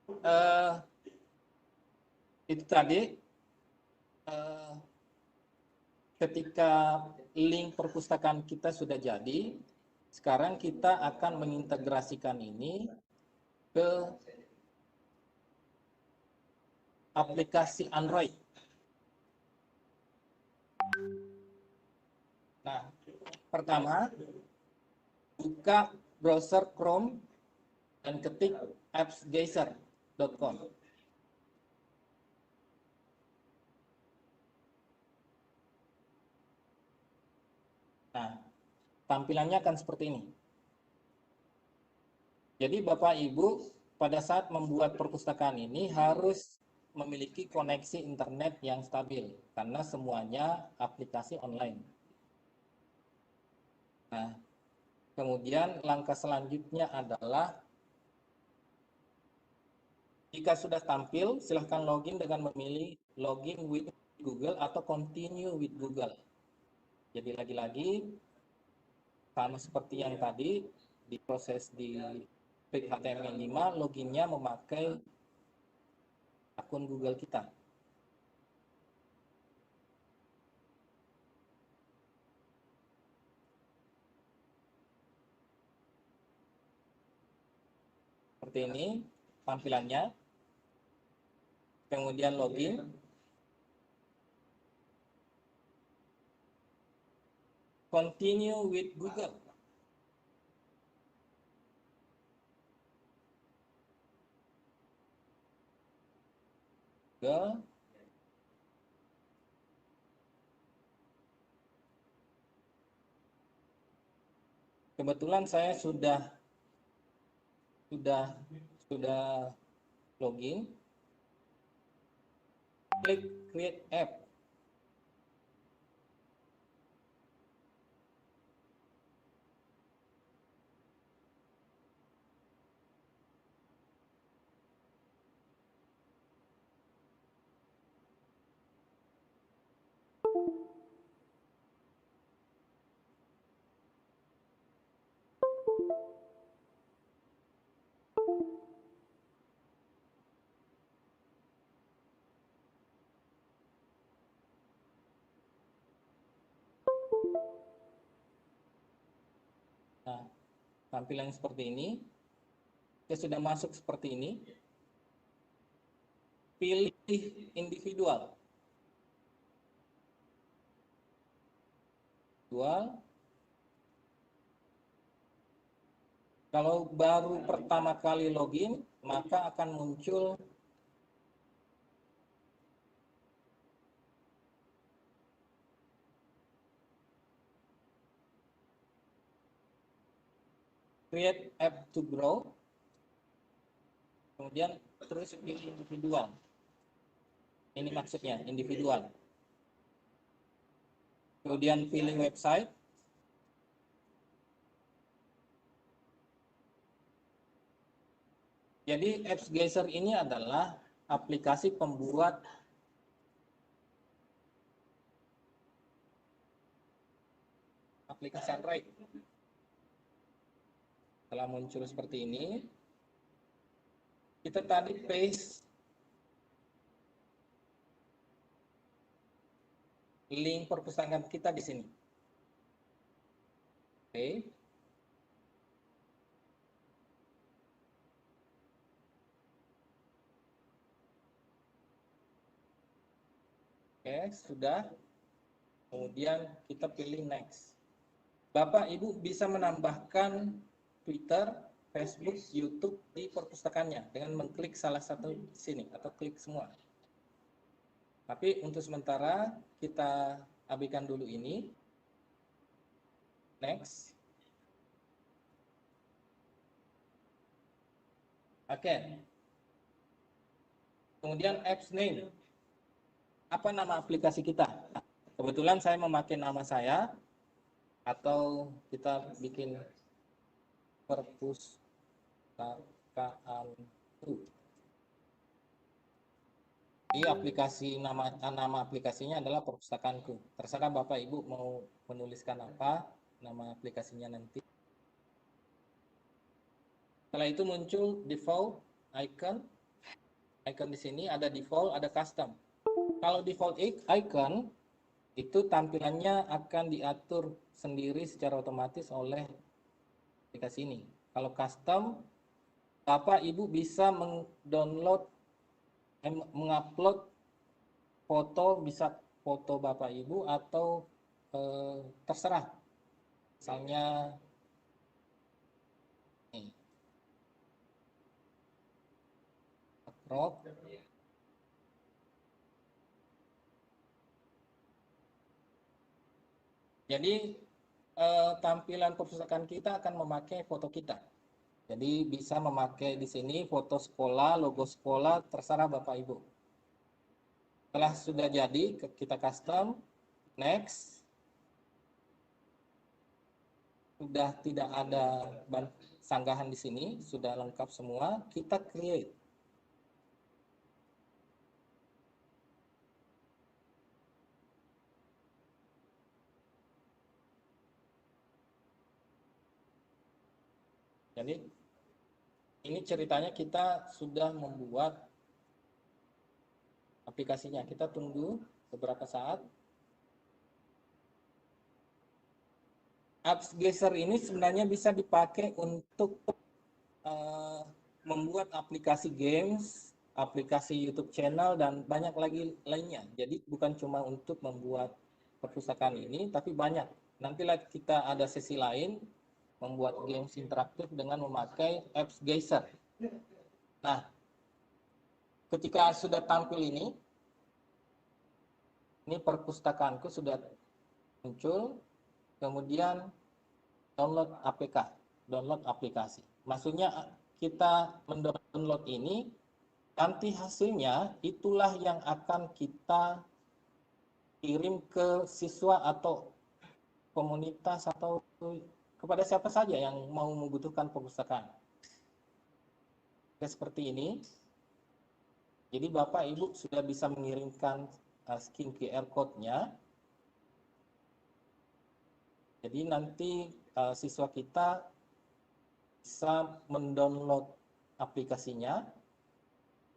Eh, itu tadi eh, ketika link perpustakaan kita sudah jadi, sekarang kita akan mengintegrasikan ini ke aplikasi Android. Nah, pertama, buka browser Chrome dan ketik appsgeyser.com. Nah, tampilannya akan seperti ini. Jadi Bapak Ibu pada saat membuat perpustakaan ini harus memiliki koneksi internet yang stabil karena semuanya aplikasi online. Nah, kemudian langkah selanjutnya adalah jika sudah tampil, silahkan login dengan memilih login with Google atau continue with Google. Jadi lagi-lagi sama seperti yang tadi diproses di klik HTML5, loginnya memakai akun Google kita. Seperti ini tampilannya. Kemudian login. Continue with Google. Google. Kebetulan saya sudah login. Klik create app. Nah, tampilan seperti ini. Saya sudah masuk seperti ini. Pilih individual. Kalau baru pertama kali login, maka akan muncul create app to grow. Kemudian terus pilih individual. Ini maksudnya individual. Kemudian pilih website. Jadi AppsGeyser ini adalah aplikasi pembuat aplikasi Android. Setelah muncul seperti ini, kita tadi paste link perpustakaan kita di sini. Oke. Oke, sudah. Kemudian kita pilih next. Bapak Ibu bisa menambahkan Twitter, Facebook, YouTube di perpustakaannya dengan mengklik salah satu di sini atau klik semua. Tapi untuk sementara kita abaikan dulu ini. Next. Oke. Kemudian apps name. Apa nama aplikasi kita? Kebetulan saya memakai nama saya atau kita bikin perpustakaan. Di aplikasi nama aplikasinya adalah perpustakaanku. Terserah Bapak Ibu mau menuliskan apa nama aplikasinya nanti. Setelah itu muncul default icon. Icon di sini ada default, ada custom. Kalau default icon itu tampilannya akan diatur sendiri secara otomatis oleh aplikasi ini. Kalau custom, Bapak Ibu bisa mengupload foto, bisa foto Bapak Ibu atau terserah. Misalnya nih, crop. Jadi tampilan perpustakaan kita akan memakai foto kita. Jadi bisa memakai di sini foto sekolah, logo sekolah, terserah Bapak Ibu. Setelah sudah jadi, kita custom, next. Sudah tidak ada sanggahan di sini, sudah lengkap semua, kita create. Jadi ini ceritanya kita sudah membuat aplikasinya. Kita tunggu beberapa saat. AppsGeyser ini sebenarnya bisa dipakai untuk membuat aplikasi games, aplikasi YouTube channel, dan banyak lagi lainnya. Jadi bukan cuma untuk membuat perpustakaan ini, tapi banyak. Nantilah kita ada sesi lain, membuat games interaktif dengan memakai AppsGeyser. Nah, ketika sudah tampil ini perpustakaanku sudah muncul, kemudian download APK, download aplikasi. Maksudnya kita mendownload ini, nanti hasilnya itulah yang akan kita kirim ke siswa atau komunitas atau kepada siapa saja yang mau membutuhkan perpustakaan. Seperti ini. Jadi Bapak Ibu sudah bisa mengirimkan scan QR code-nya. Jadi nanti siswa kita bisa mendownload aplikasinya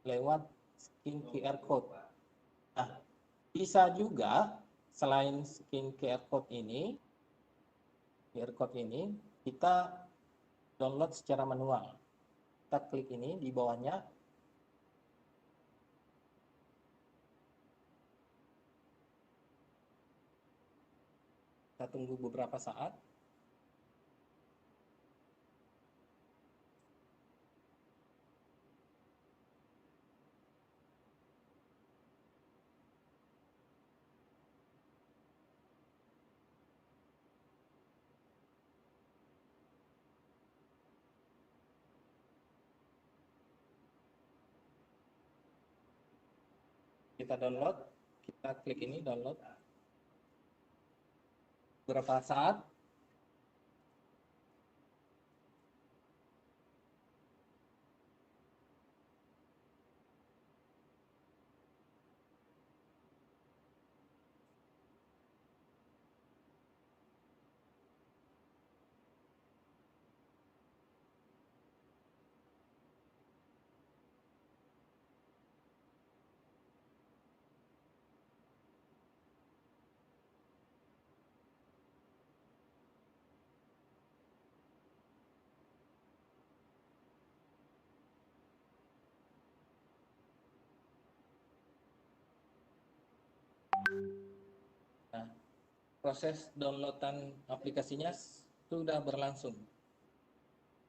lewat scan QR code. Nah, bisa juga selain scan QR code ini, kita download secara manual. Kita klik ini di bawahnya. Kita tunggu beberapa saat. Kita download, kita klik ini download. Beberapa saat. Nah, proses downloadan aplikasinya sudah berlangsung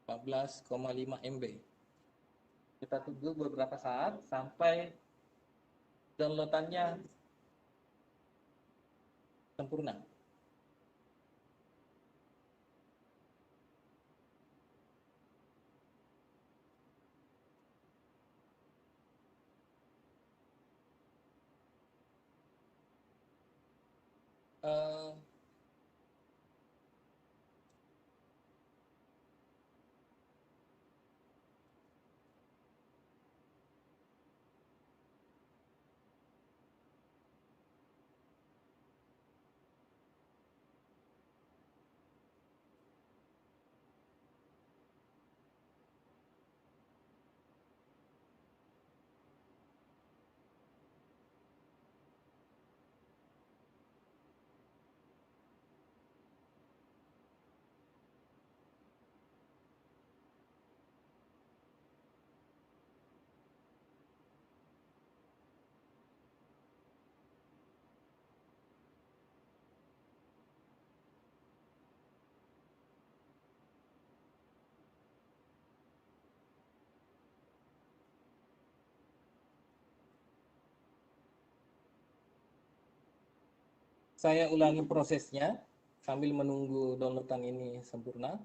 14,5 MB. Kita tunggu beberapa saat sampai downloadannya sempurna. Uh, saya ulangi prosesnya sambil menunggu downloadan ini sempurna.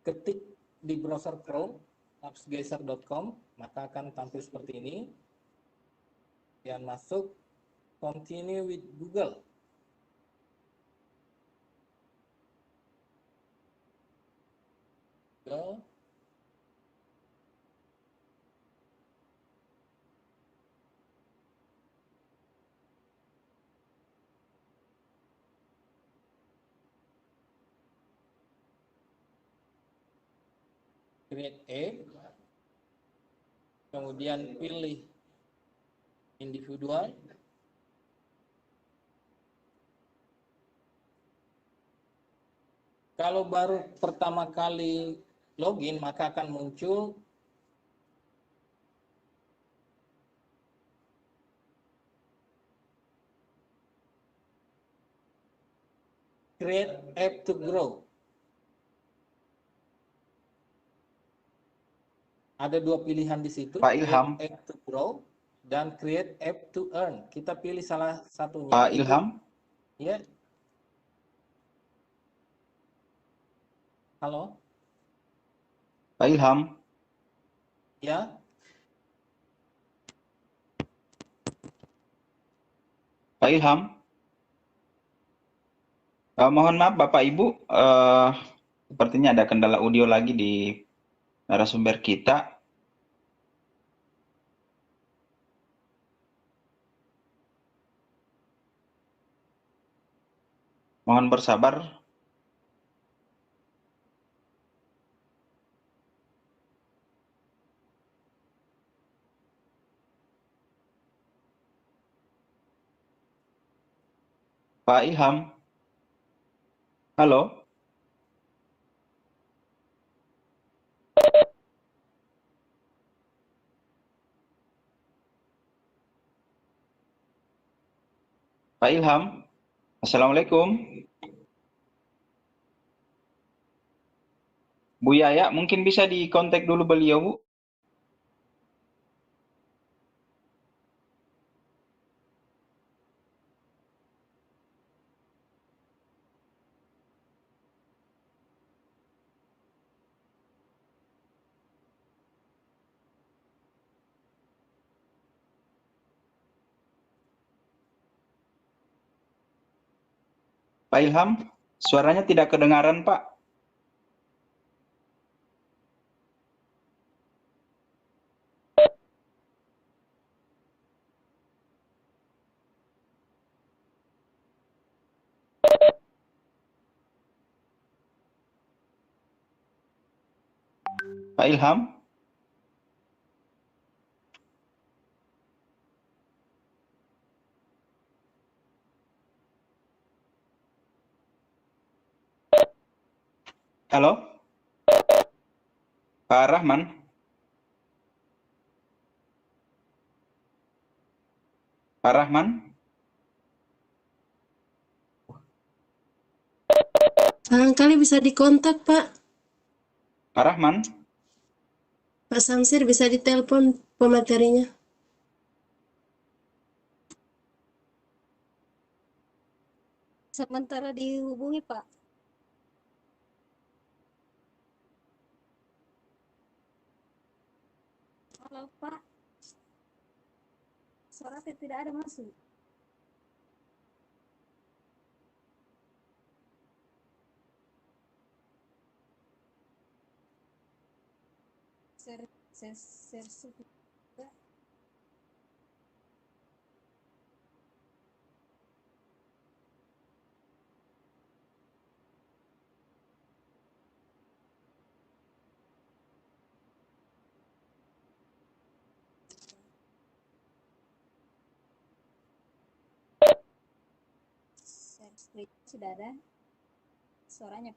Ketik di browser Chrome appsgeser.com, maka akan tampil seperti ini. Dan masuk continue with Google. Google. Create app, kemudian pilih individual, kalau baru pertama kali login maka akan muncul create app to grow. Ada dua pilihan di situ, Pak Ilham. create app to grow dan create app to earn. Kita pilih salah satunya. Pak Ilham. Ya. Halo. Pak Ilham. Ya. Pak Ilham. Mohon maaf Bapak Ibu, sepertinya ada kendala audio lagi di narasumber kita. Mohon bersabar. Pak Ilham. Halo. Pak Ilham. Assalamualaikum. Bu Yaya, mungkin bisa dikontak dulu beliau, Bu. Pak Ilham, suaranya tidak kedengaran, Pak. Pak Ilham. Halo. Pak Rahman. Pak Rahman. Barangkali bisa dikontak, Pak. Pak Rahman. Pak Samsir bisa ditelepon pematerinya. Sementara dihubungi, Pak. Halo, Pak. Suara tidak ada masuk. Sudah ada suaranya.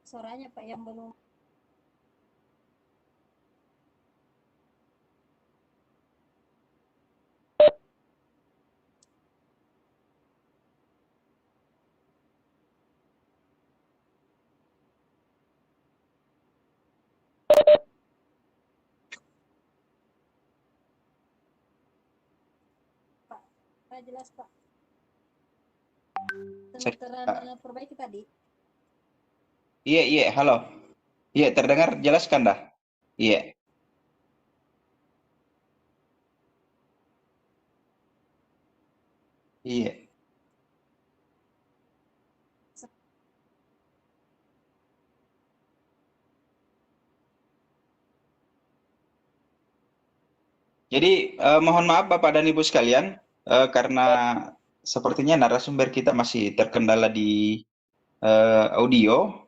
Suaranya Pak yang belum. Suara jelas, Pak. Saya- Sementara perbaiki tadi. Iya, halo. Iya, terdengar jelas kan dah? Iya. Iya. Jadi mohon maaf Bapak dan Ibu sekalian, karena sepertinya narasumber kita masih terkendala di audio.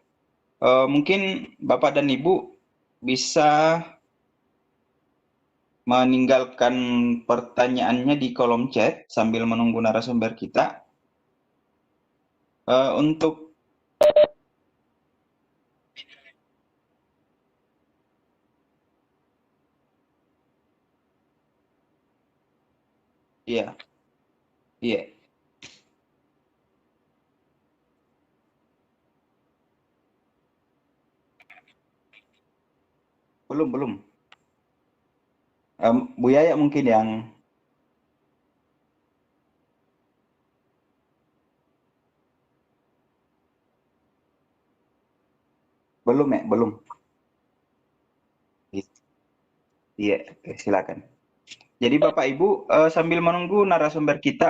Mungkin Bapak dan Ibu bisa meninggalkan pertanyaannya di kolom chat sambil menunggu narasumber kita. Untuk iya, iya, belum. Bu Yaya mungkin yang belum ya, belum. Iya, oke, silakan. Jadi Bapak Ibu sambil menunggu narasumber kita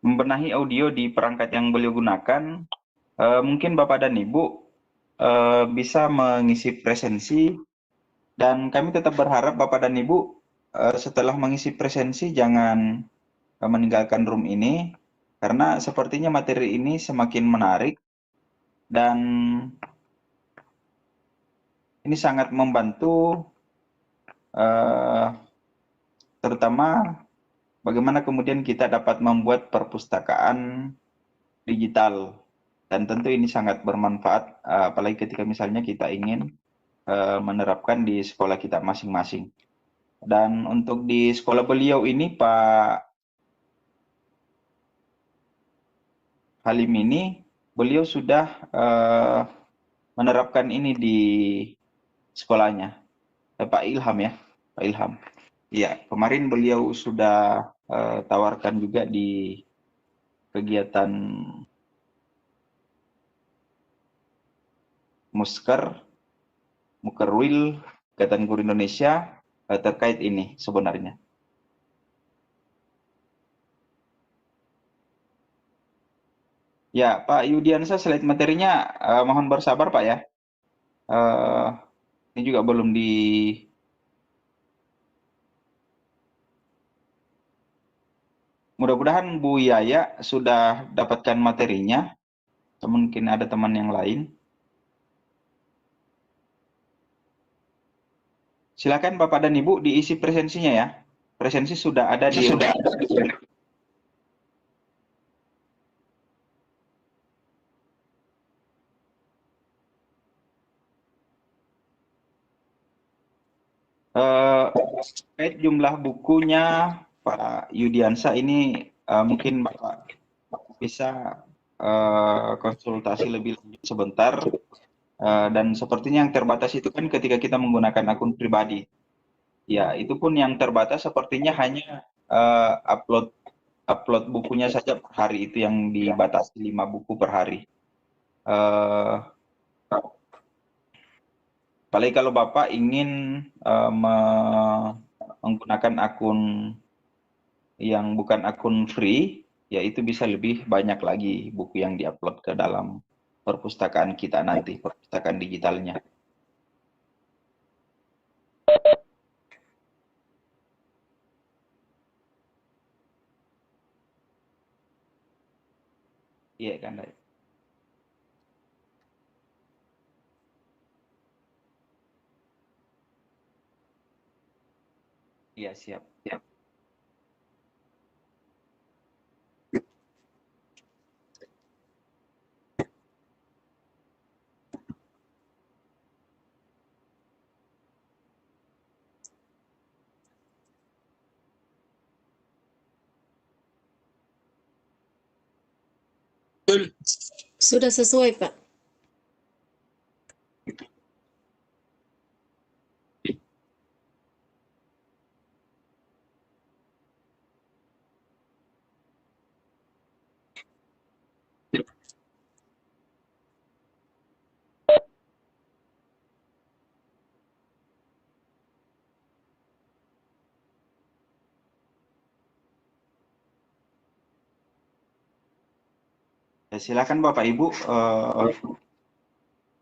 membenahi audio di perangkat yang beliau gunakan, mungkin Bapak dan Ibu bisa mengisi presensi, dan kami tetap berharap Bapak dan Ibu setelah mengisi presensi jangan meninggalkan room ini, karena sepertinya materi ini semakin menarik dan ini sangat membantu terutama bagaimana kemudian kita dapat membuat perpustakaan digital, dan tentu ini sangat bermanfaat apalagi ketika misalnya kita ingin menerapkan di sekolah kita masing-masing. Dan untuk di sekolah beliau ini Pak Halim ini, beliau sudah menerapkan ini di sekolahnya. Pak Ilham ya, Pak Ilham. Iya, kemarin beliau sudah tawarkan juga di kegiatan Mukerwil, Ikatan Guru Indonesia terkait ini sebenarnya. Ya, Pak Yudiansa, slide materinya mohon bersabar Pak ya. Ini juga belum di mudah-mudahan Bu Yaya sudah dapatkan materinya, atau mungkin ada teman yang lain. Silakan Bapak dan Ibu diisi presensinya ya. Presensi sudah ada di terkait jumlah bukunya Pak Yudiansa ini mungkin Bapak bisa konsultasi lebih lanjut sebentar, dan sepertinya yang terbatas itu kan ketika kita menggunakan akun pribadi. Ya, itu pun yang terbatas sepertinya hanya upload bukunya saja per hari, itu yang dibatasi 5 buku per hari. Apalagi kalau Bapak ingin menggunakan akun yang bukan akun free, ya itu bisa lebih banyak lagi buku yang diupload ke dalam perpustakaan kita nanti, perpustakaan digitalnya. Iya kan, Dai? Iya, siap. Sudah sesuai, Pak. Ya, silakan Bapak Ibu,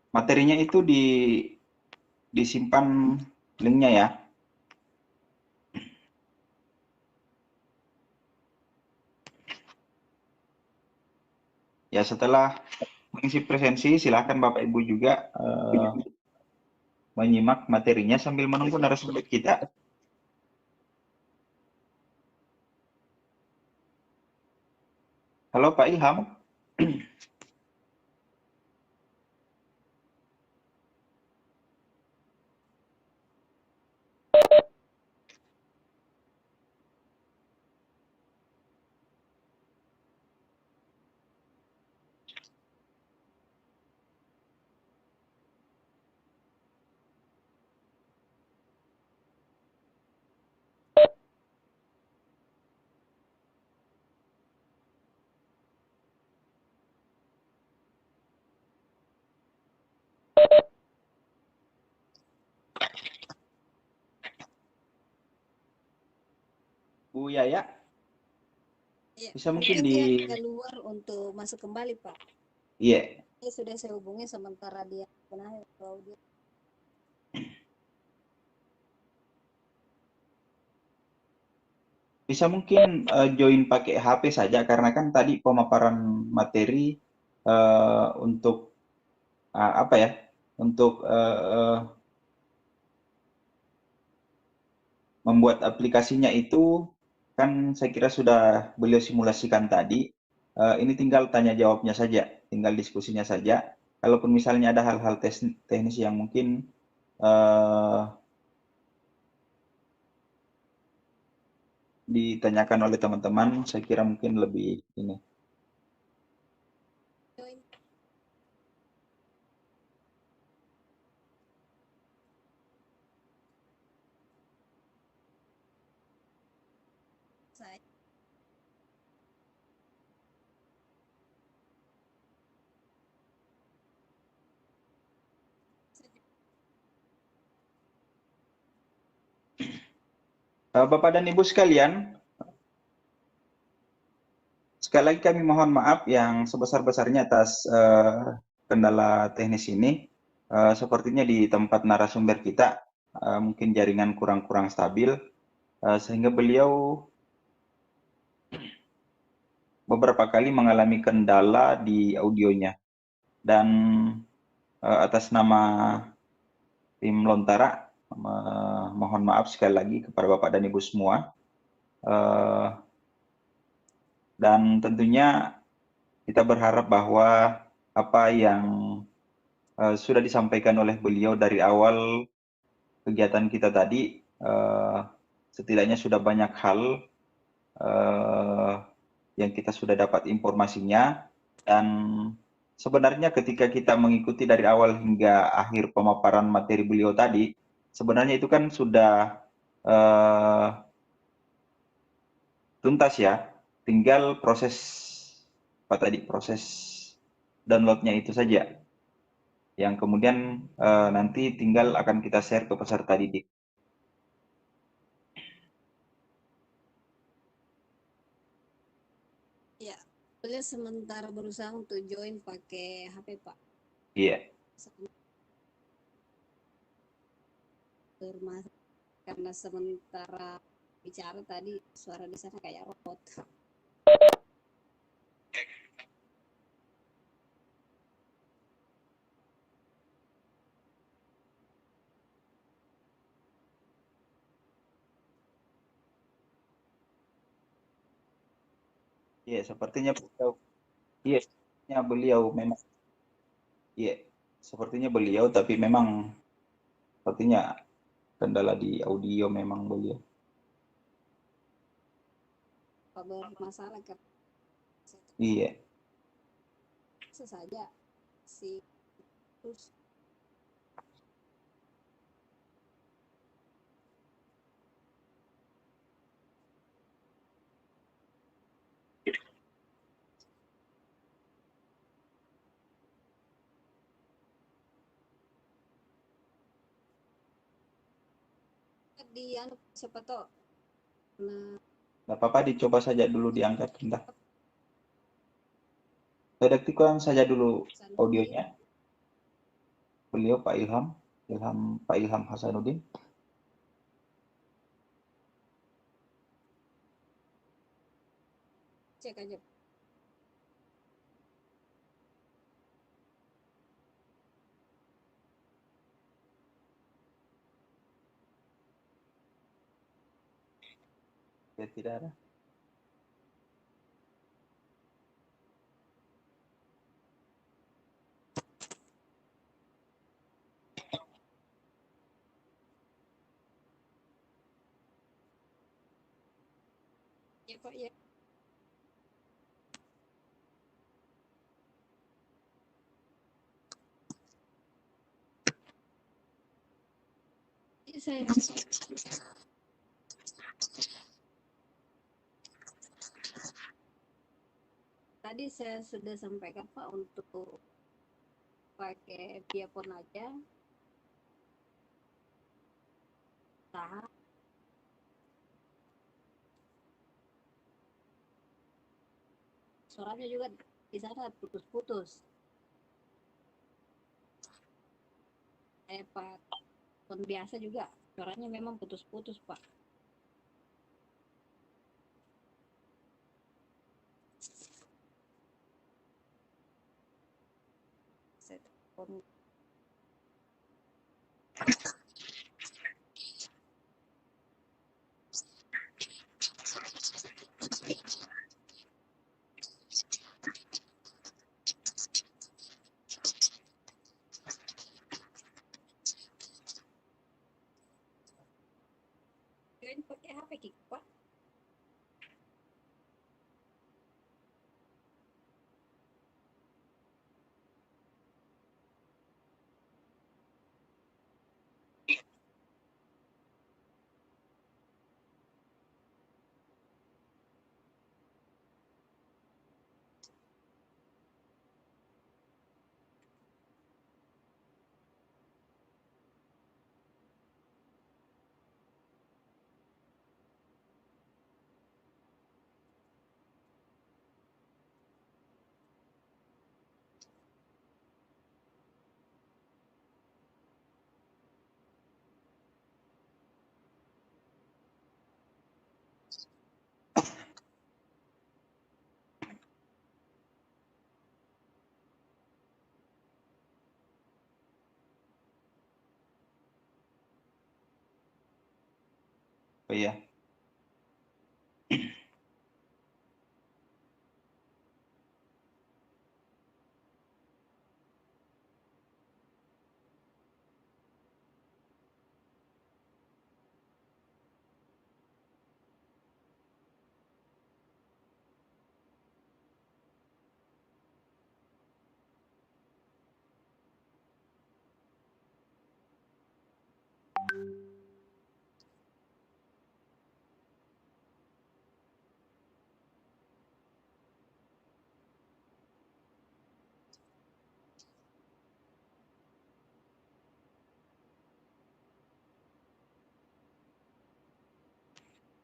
materinya itu disimpan linknya ya. Ya, setelah mengisi presensi, silakan Bapak Ibu juga menyimak materinya sambil menunggu narasumber kita. Halo Pak Ilham. Bu Yaya, Ya, bisa mungkin mungkin dia keluar untuk masuk kembali, Pak. Iya, Ini sudah saya hubungi sementara dia benar kalau dia bisa mungkin join pakai HP saja karena kan tadi pemaparan materi untuk apa ya? Untuk membuat aplikasinya itu kan saya kira sudah beliau simulasikan tadi. Ini tinggal tanya jawabnya saja, tinggal diskusinya saja. Kalaupun misalnya ada hal-hal teknis yang mungkin ditanyakan oleh teman-teman, saya kira mungkin lebih ini. join saya. Bapak dan Ibu sekalian, sekali lagi kami mohon maaf yang sebesar-besarnya atas kendala teknis ini. Sepertinya di tempat narasumber kita mungkin jaringan kurang stabil, sehingga beliau beberapa kali mengalami kendala di audionya. Dan atas nama tim Lontara, mohon maaf sekali lagi kepada Bapak dan Ibu semua. Dan tentunya kita berharap bahwa apa yang sudah disampaikan oleh beliau dari awal kegiatan kita tadi, setidaknya sudah banyak hal yang kita sudah dapat informasinya, dan sebenarnya ketika kita mengikuti dari awal hingga akhir pemaparan materi beliau tadi, sebenarnya itu kan sudah tuntas ya, tinggal proses apa tadi, proses downloadnya itu saja yang kemudian nanti tinggal akan kita share ke peserta didik. Ya, beliau sementara berusaha untuk join pakai HP, Pak. Iya. Karena sementara bicara tadi suara di sana kayak robot. Iya, sepertinya beliau, iya, sepertinya beliau memang, iya, sepertinya beliau, tapi memang sepertinya kendala di audio memang beliau. Pak bermasalah kan Iya, saja si terus di anu siapa tahu nah nggak apa-apa, dicoba saja dulu diangkat, entah. Saya detikkan saja dulu Hasanuddin. audionya. Beliau Pak Ilham Hasanuddin. Cek aja. Ya, tidak ada. Ya kok ya. Ini saya tadi saya sudah sampaikan Pak untuk pakai earphone aja. Tahan. Suaranya juga di sana putus-putus. Pak, pun biasa juga suaranya memang putus-putus Pak. Saya telepon. Kirain pakai HP Kik, Pak. Oh iya.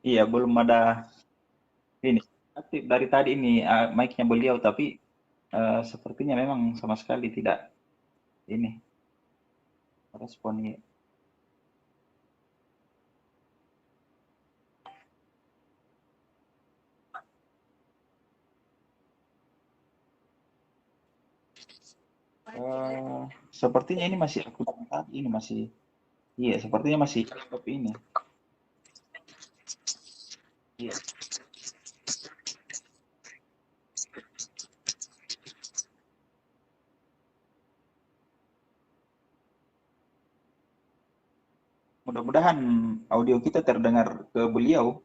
Iya, belum ada ini. Aktif dari tadi ini mic-nya beliau, tapi sepertinya memang sama sekali tidak ini responnya. Sepertinya ini masih aku tadi ini masih, iya sepertinya masih laptop ini. Iya. Mudah-mudahan audio kita terdengar ke beliau.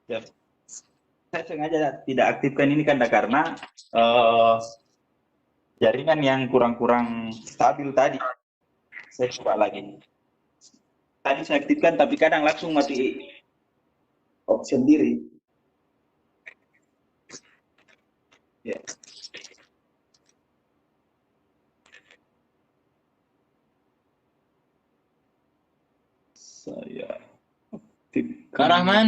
Ya, saya sengaja tidak aktifkan ini karena eh, jaringan yang kurang-kurang stabil tadi. Saya coba lagi. Tadi saya aktifkan tapi kadang langsung mati option diri. Ya. Saya Kak aktifkan. Rahman,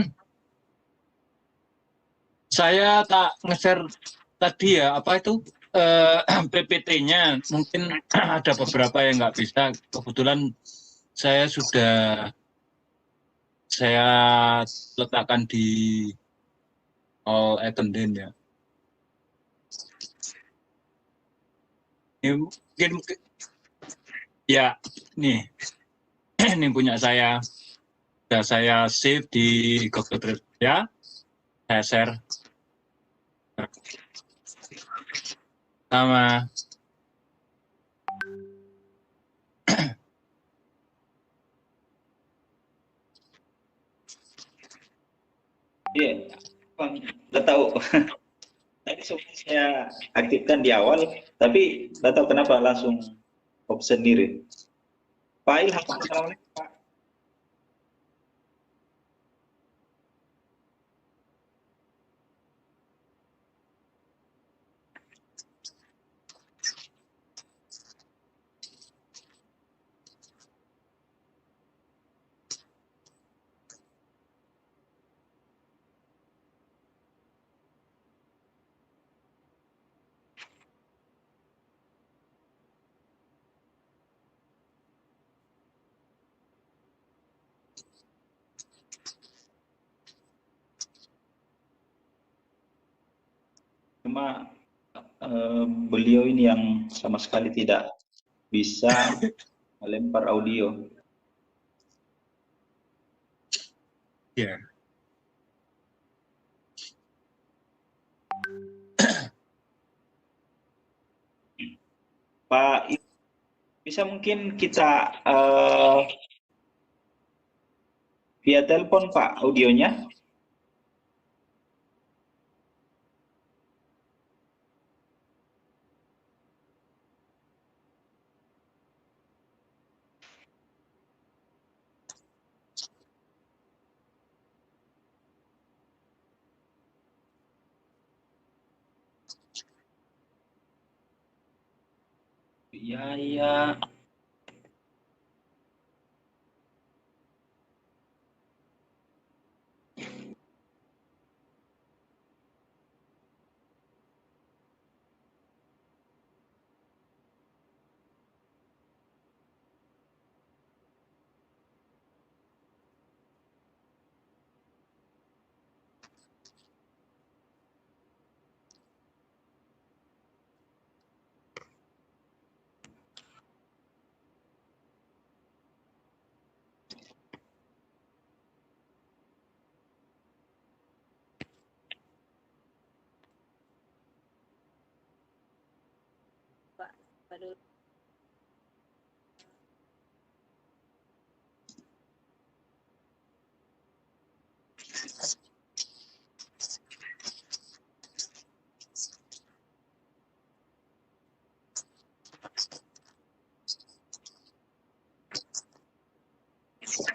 saya tak nge-share tadi ya, apa itu PPT-nya. Mungkin ada beberapa yang nggak bisa. Kebetulan saya sudah saya letakkan di all attendant ya. Ini mungkin ya, nih ini punya saya. Sudah saya save di Google Drive ya. Saya share sama Iya, Bang, udah tahu. Tadi sebenarnya saya aktifkan di awal, tapi nggak tahu kenapa langsung option diri. Pak Ilham, assalamualaikum Pak. Cuma beliau ini yang sama sekali tidak bisa melempar audio. ya. Pak, bisa mungkin kita via telepon Pak audionya? Iya, iya. Pak. Aduh.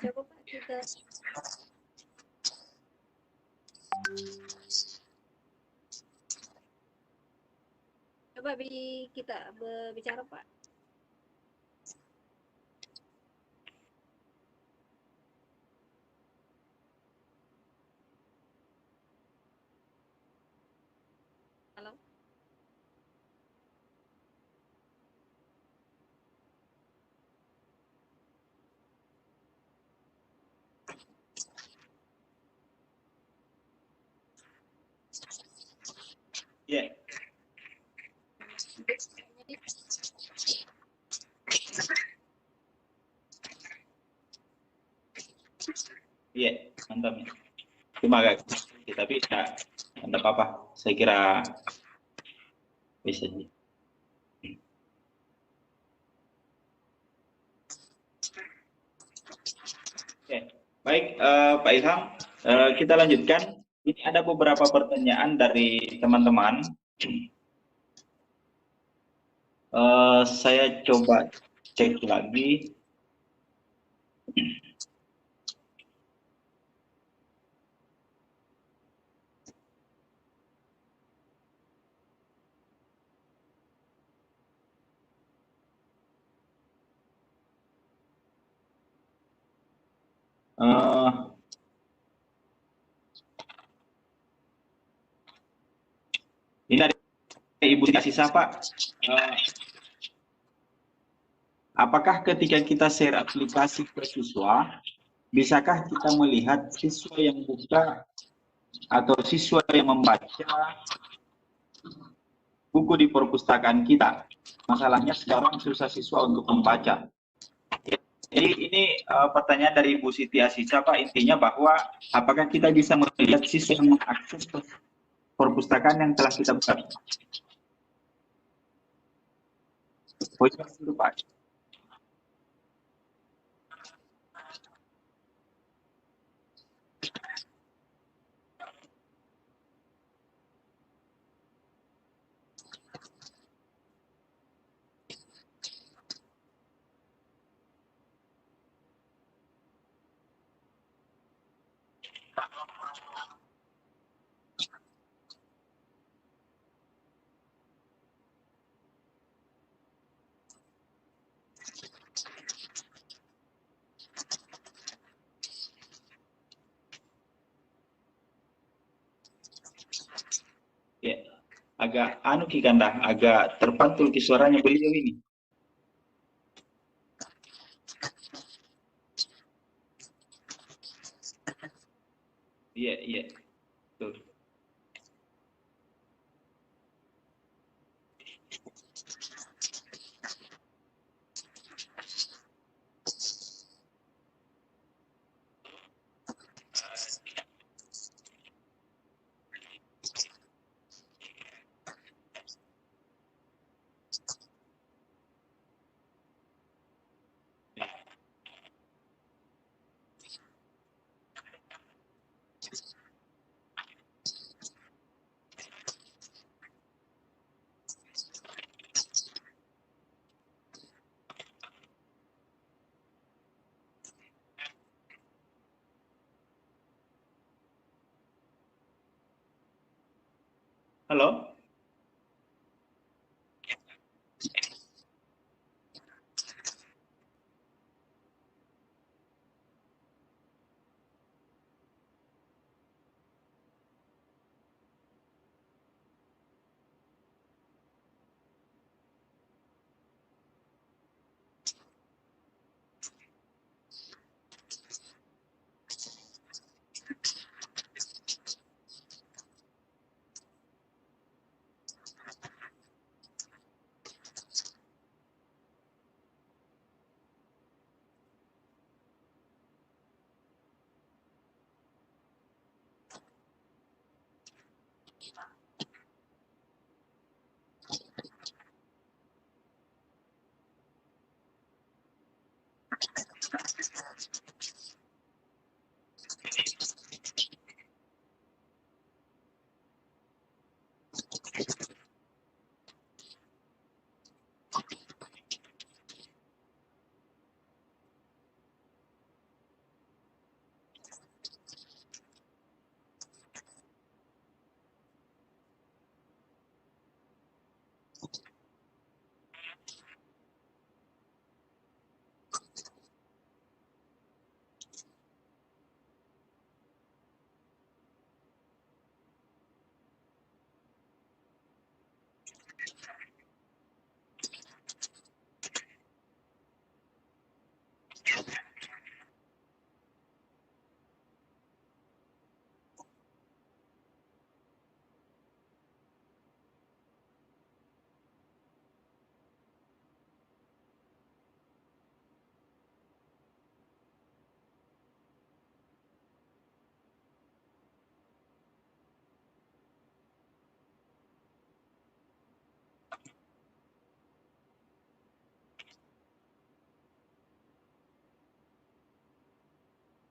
Coba Pak kita kita berbicara Pak. Halo. Iya. Jadi Iya, mantap. Cuma agak tapi tidak apa-apa. Saya kira bisa. Oke, baik Pak Ilham, kita lanjutkan. Ini ada beberapa pertanyaan dari teman-teman. Saya coba cek lagi. Eh, ini dari Ibu Sisa, Pak. Apakah ketika kita share aplikasi ke siswa, bisakah kita melihat siswa yang buka atau siswa yang membaca buku di perpustakaan kita? Masalahnya sekarang susah siswa untuk membaca. Jadi ini pertanyaan dari Ibu Siti Asisa, Pak. Intinya bahwa apakah kita bisa melihat siswa yang mengakses perpustakaan yang telah kita buka? Poin itu, Pak. Ya, agak anu Ki Ganda, agak terpantul ki suaranya beliau ini. Iya, iya. Betul. Halo?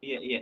Iya, iya.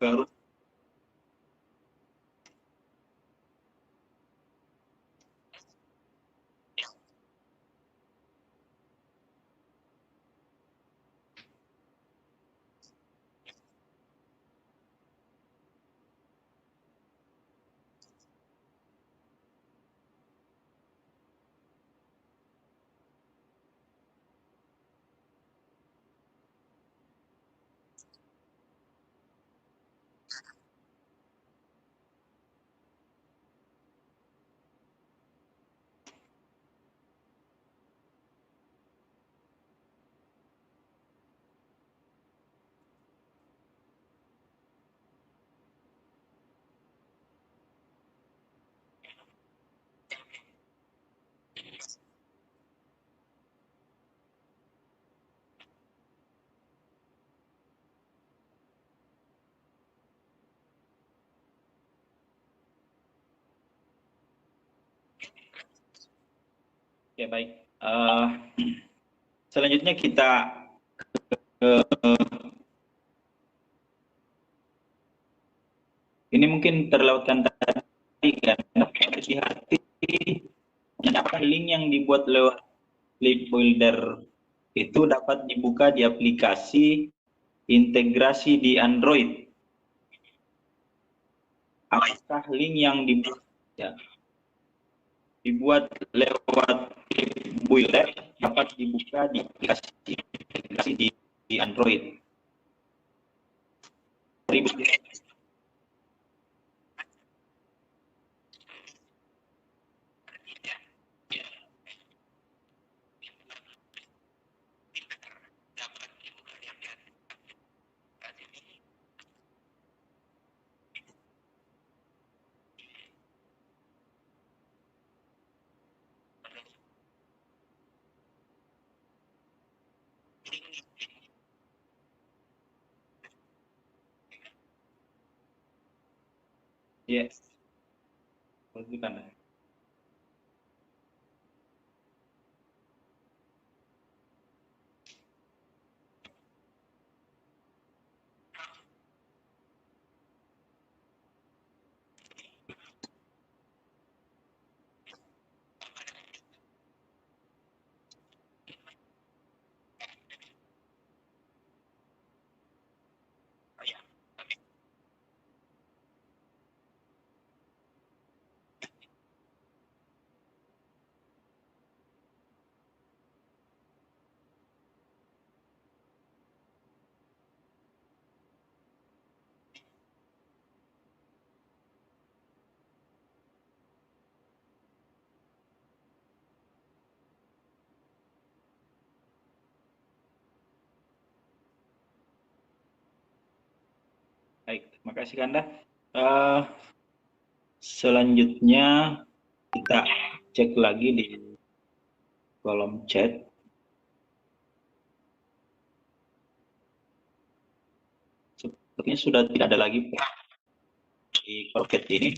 baru. Oke, baik. Selanjutnya kita ini mungkin terlewatkan tadi kan, hati-hati apakah link yang dibuat lewat link builder itu dapat dibuka di aplikasi integrasi di Android. Apakah link yang dibuat lewat builder dapat dibuka di aplikasi integrasi di Android? Yes. Bukan. Baik, terima kasih Kanda. Selanjutnya kita cek lagi di kolom chat. Sepertinya sudah tidak ada lagi di kolom chat ini.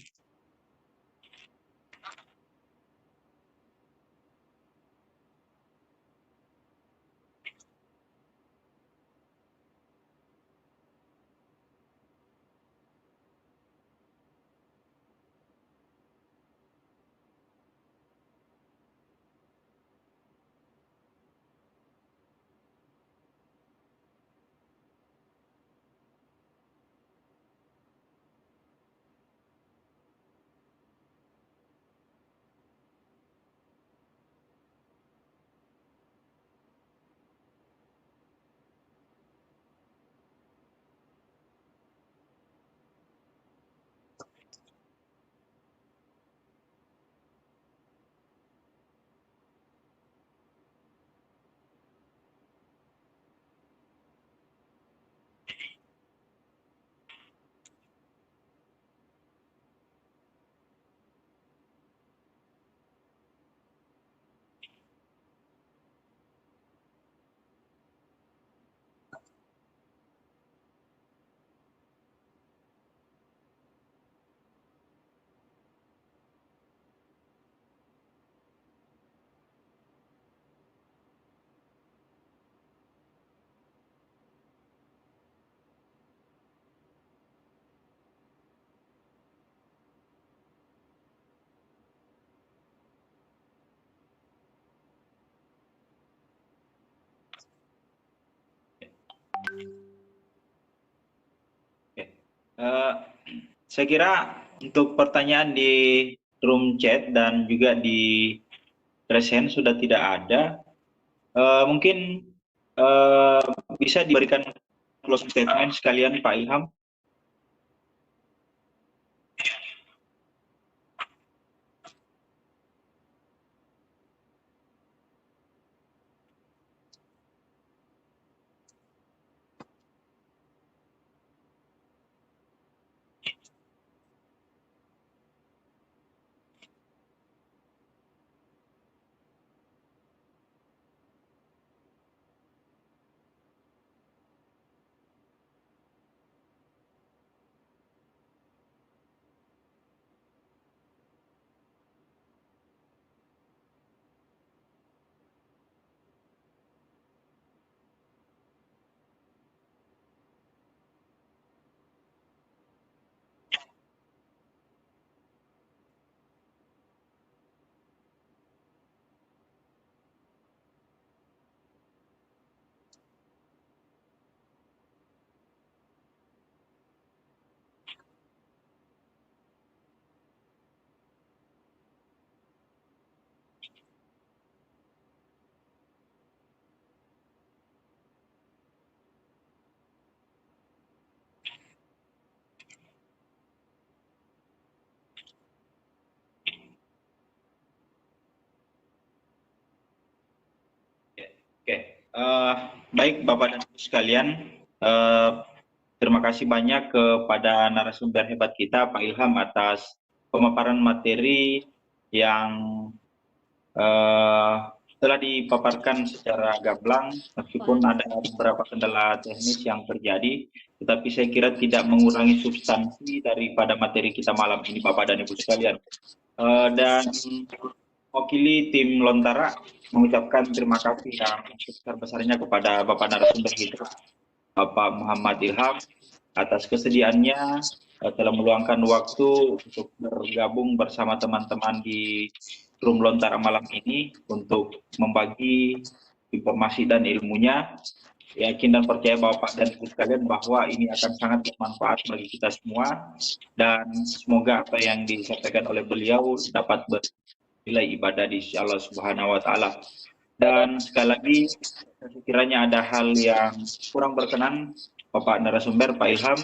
Oke. Saya kira untuk pertanyaan di room chat dan juga di present sudah tidak ada. Mungkin bisa diberikan closing statement sekalian Pak Ilham. Oke, baik Bapak dan Ibu sekalian, terima kasih banyak kepada narasumber hebat kita Pak Ilham atas pemaparan materi yang telah dipaparkan secara gamblang, meskipun ada beberapa kendala teknis yang terjadi, tetapi saya kira tidak mengurangi substansi daripada materi kita malam ini Bapak dan Ibu sekalian. Dan mewakili tim Lontara mengucapkan terima kasih yang sebesar-besarnya kepada Bapak narasumber kita, Bapak Muhammad Ilham, atas kesediaannya telah meluangkan waktu untuk bergabung bersama teman-teman di room Lontara malam ini untuk membagi informasi dan ilmunya. Yakin dan percaya Bapak dan Ibu sekalian bahwa ini akan sangat bermanfaat bagi kita semua, dan semoga apa yang disampaikan oleh beliau dapat nilai ibadah di sisi Allah Subhanahu wa Ta'ala. Dan sekali lagi, sekiranya ada hal yang kurang berkenan, Bapak narasumber Pak Ilham,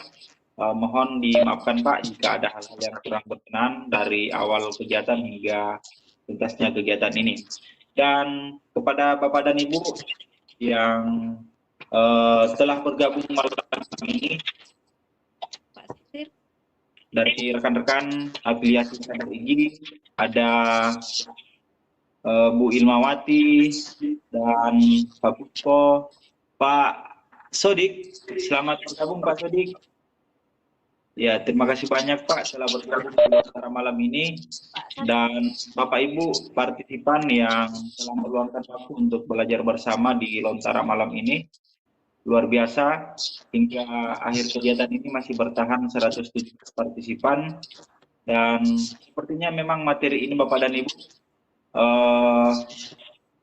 mohon dimaafkan Pak jika ada hal-hal yang kurang berkenan dari awal kegiatan hingga tuntasnya kegiatan ini. Dan kepada Bapak dan Ibu yang telah bergabung malam ini, dari rekan-rekan afiliasi Synergi, ada Bu Ilmawati dan Pak Puspo, Pak Sodik, selamat bergabung Pak Sodik. Ya, terima kasih banyak Pak telah bergabung pada malam ini, dan Bapak Ibu partisipan yang telah meluangkan waktu untuk belajar bersama di Lontara malam ini. Luar biasa, hingga akhir kegiatan ini masih bertahan 107 partisipan, dan sepertinya memang materi ini Bapak dan Ibu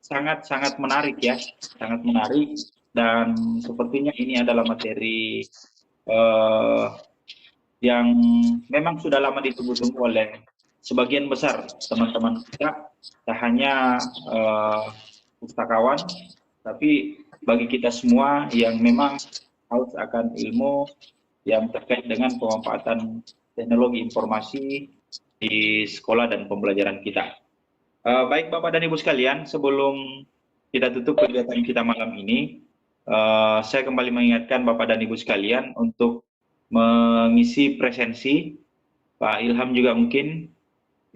sangat-sangat menarik ya, sangat menarik, dan sepertinya ini adalah materi yang memang sudah lama ditunggu-tunggu oleh sebagian besar teman-teman kita, tak hanya pustakawan, tapi bagi kita semua yang memang haus akan ilmu yang terkait dengan pemanfaatan teknologi informasi di sekolah dan pembelajaran kita. Baik Bapak dan Ibu sekalian, sebelum kita tutup kegiatan kita malam ini, saya kembali mengingatkan Bapak dan Ibu sekalian untuk mengisi presensi. Pak Ilham juga mungkin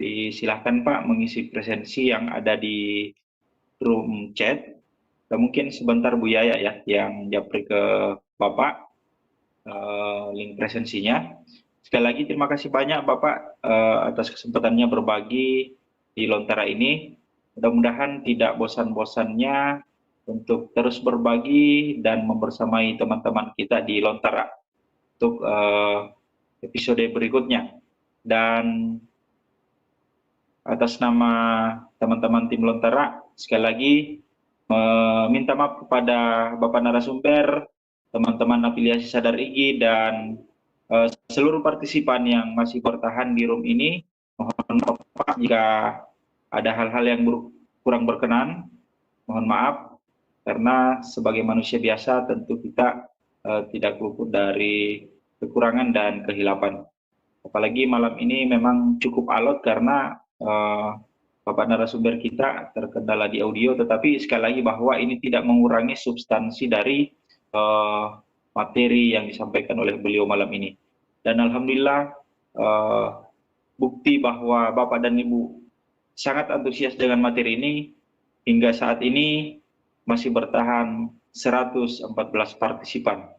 disilahkan Pak mengisi presensi yang ada di room chat. Dan mungkin sebentar Bu Yaya ya yang japri ke Bapak link presensinya. Sekali lagi terima kasih banyak Bapak atas kesempatannya berbagi di Lontara ini. Mudah-mudahan tidak bosan-bosannya untuk terus berbagi dan membersamai teman-teman kita di Lontara untuk episode berikutnya. Dan atas nama teman-teman tim Lontara, sekali lagi minta maaf kepada Bapak narasumber teman-teman afiliasi Sadar IG dan seluruh partisipan yang masih bertahan di room ini. Mohon maaf Pak jika ada hal-hal yang kurang berkenan, mohon maaf, karena sebagai manusia biasa tentu kita tidak luput dari kekurangan dan kehilapan. Apalagi malam ini memang cukup alot karena Bapak narasumber kita terkendala di audio, tetapi sekali lagi bahwa ini tidak mengurangi substansi dari materi yang disampaikan oleh beliau malam ini. Dan alhamdulillah bukti bahwa Bapak dan Ibu sangat antusias dengan materi ini, hingga saat ini masih bertahan 114 partisipan.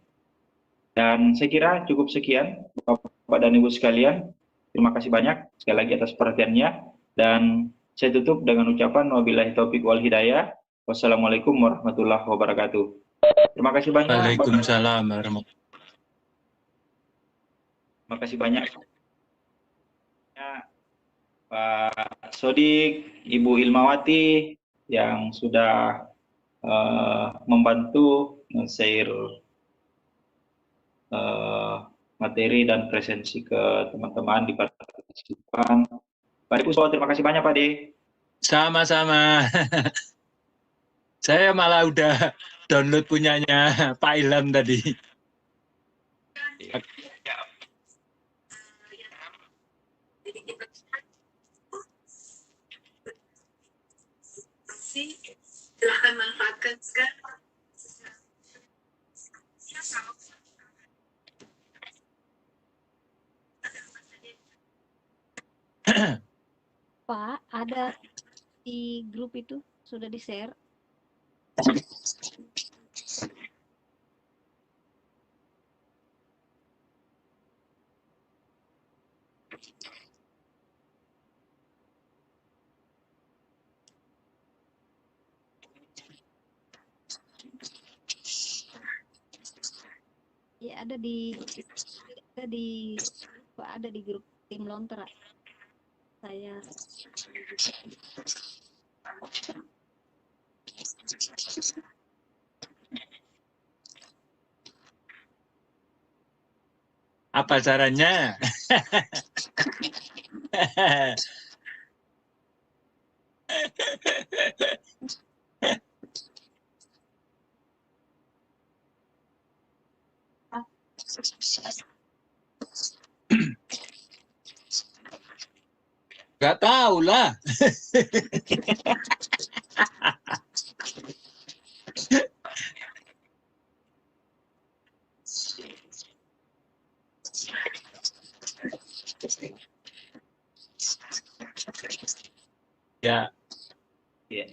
Dan saya kira cukup sekian Bapak dan Ibu sekalian. Terima kasih banyak sekali lagi atas perhatiannya, dan saya tutup dengan ucapan wabillahi taufik wal hidayah. Wassalamualaikum warahmatullahi wabarakatuh. Terima kasih banyak. Waalaikumsalam warahmatullahi. Terima kasih banyak Pak Sodik, Ibu Ilmawati yang sudah membantu men-share materi dan presensi ke teman-teman di partisipan. Pak Puspo, terima kasih banyak Pak De. Sama-sama. Saya malah udah download punyanya Pak Ilham tadi. Silahkan manfaatkan sekarang. Pak, ada di grup itu sudah di-share. Ya, ada di Pak, ada di grup tim Lontera. Saya Apa caranya? Gak tahu lah. Ya. Ya.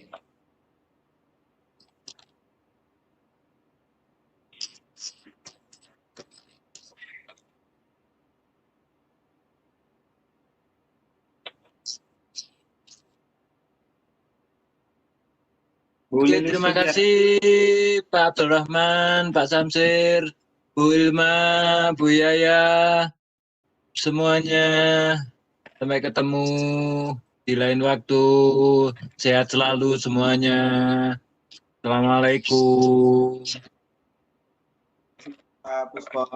Oke, terima kasih Pak Abdul Rahman, Pak Samsir, Bu Ilma, Bu Yaya, semuanya. Sampai ketemu di lain waktu. Sehat selalu semuanya. Assalamualaikum. Pak Puspo,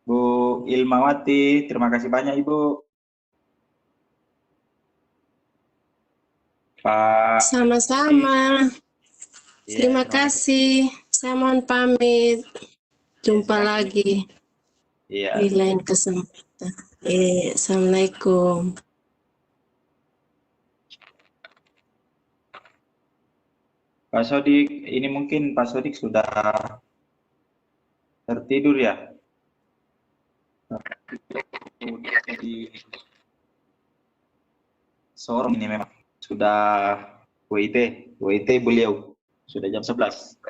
Bu Ilmawati, terima kasih banyak Ibu. Pak. Sama-sama. Ya, Terima kasih. Saya mohon pamit. Jumpa lagi Iya. di lain kesempatan. Assalamualaikum. Pak Sodik, ini mungkin Pak Sodik sudah tertidur ya? Di Sorong ini memang sudah WIT beliau sudah jam 11.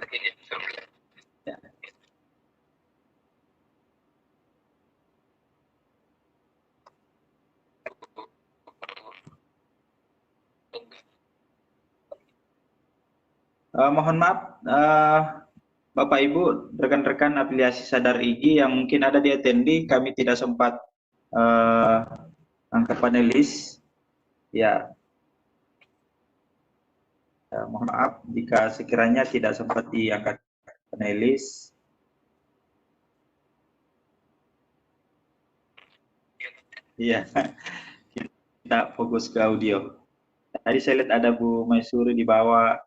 Ya. Mohon maaf Bapak Ibu, rekan-rekan afiliasi Sadar IG yang mungkin ada di attendee, kami tidak sempat angkat panelis. Ya, mohon maaf jika sekiranya tidak sempat diangkat panelis. Iya, kita fokus ke audio. Tadi saya lihat ada Bu Maisuri di bawah.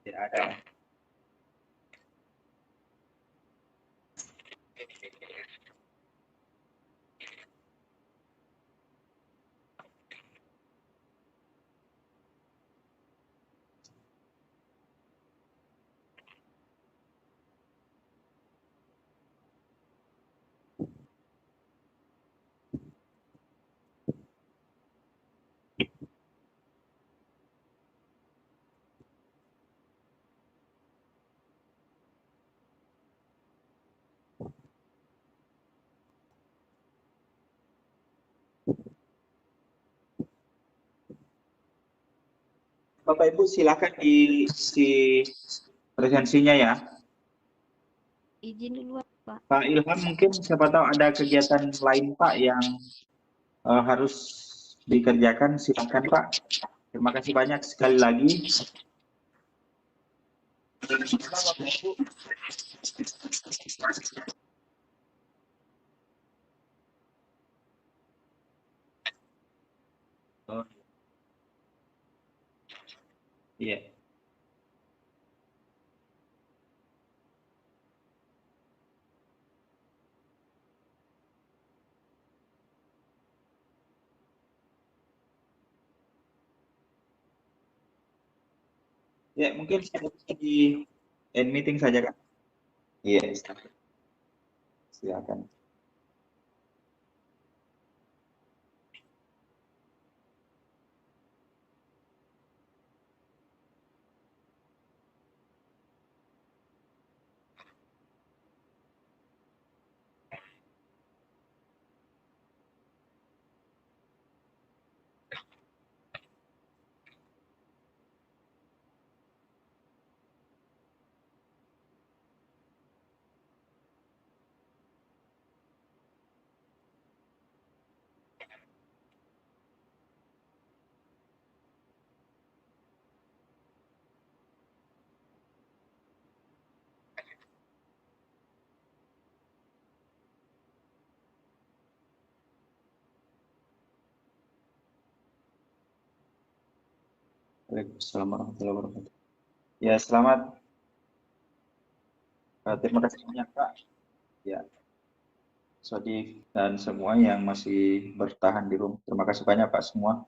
Ya, ada. Bapak Ibu silakan diisi presensinya ya. Izin duluan, Pak. Pak Ilham mungkin siapa tahu ada kegiatan lain Pak yang harus dikerjakan, silakan Pak. Terima kasih banyak sekali lagi. Oh, iya. Ya, mungkin saya bisa di end meeting saja kan? Iya, silakan. Waalaikumsalam warahmatullahi wabarakatuh. Ya, selamat. Terima kasih banyak Pak. Ya, Sodik dan semua yang masih bertahan di rumah. Terima kasih banyak Pak semua.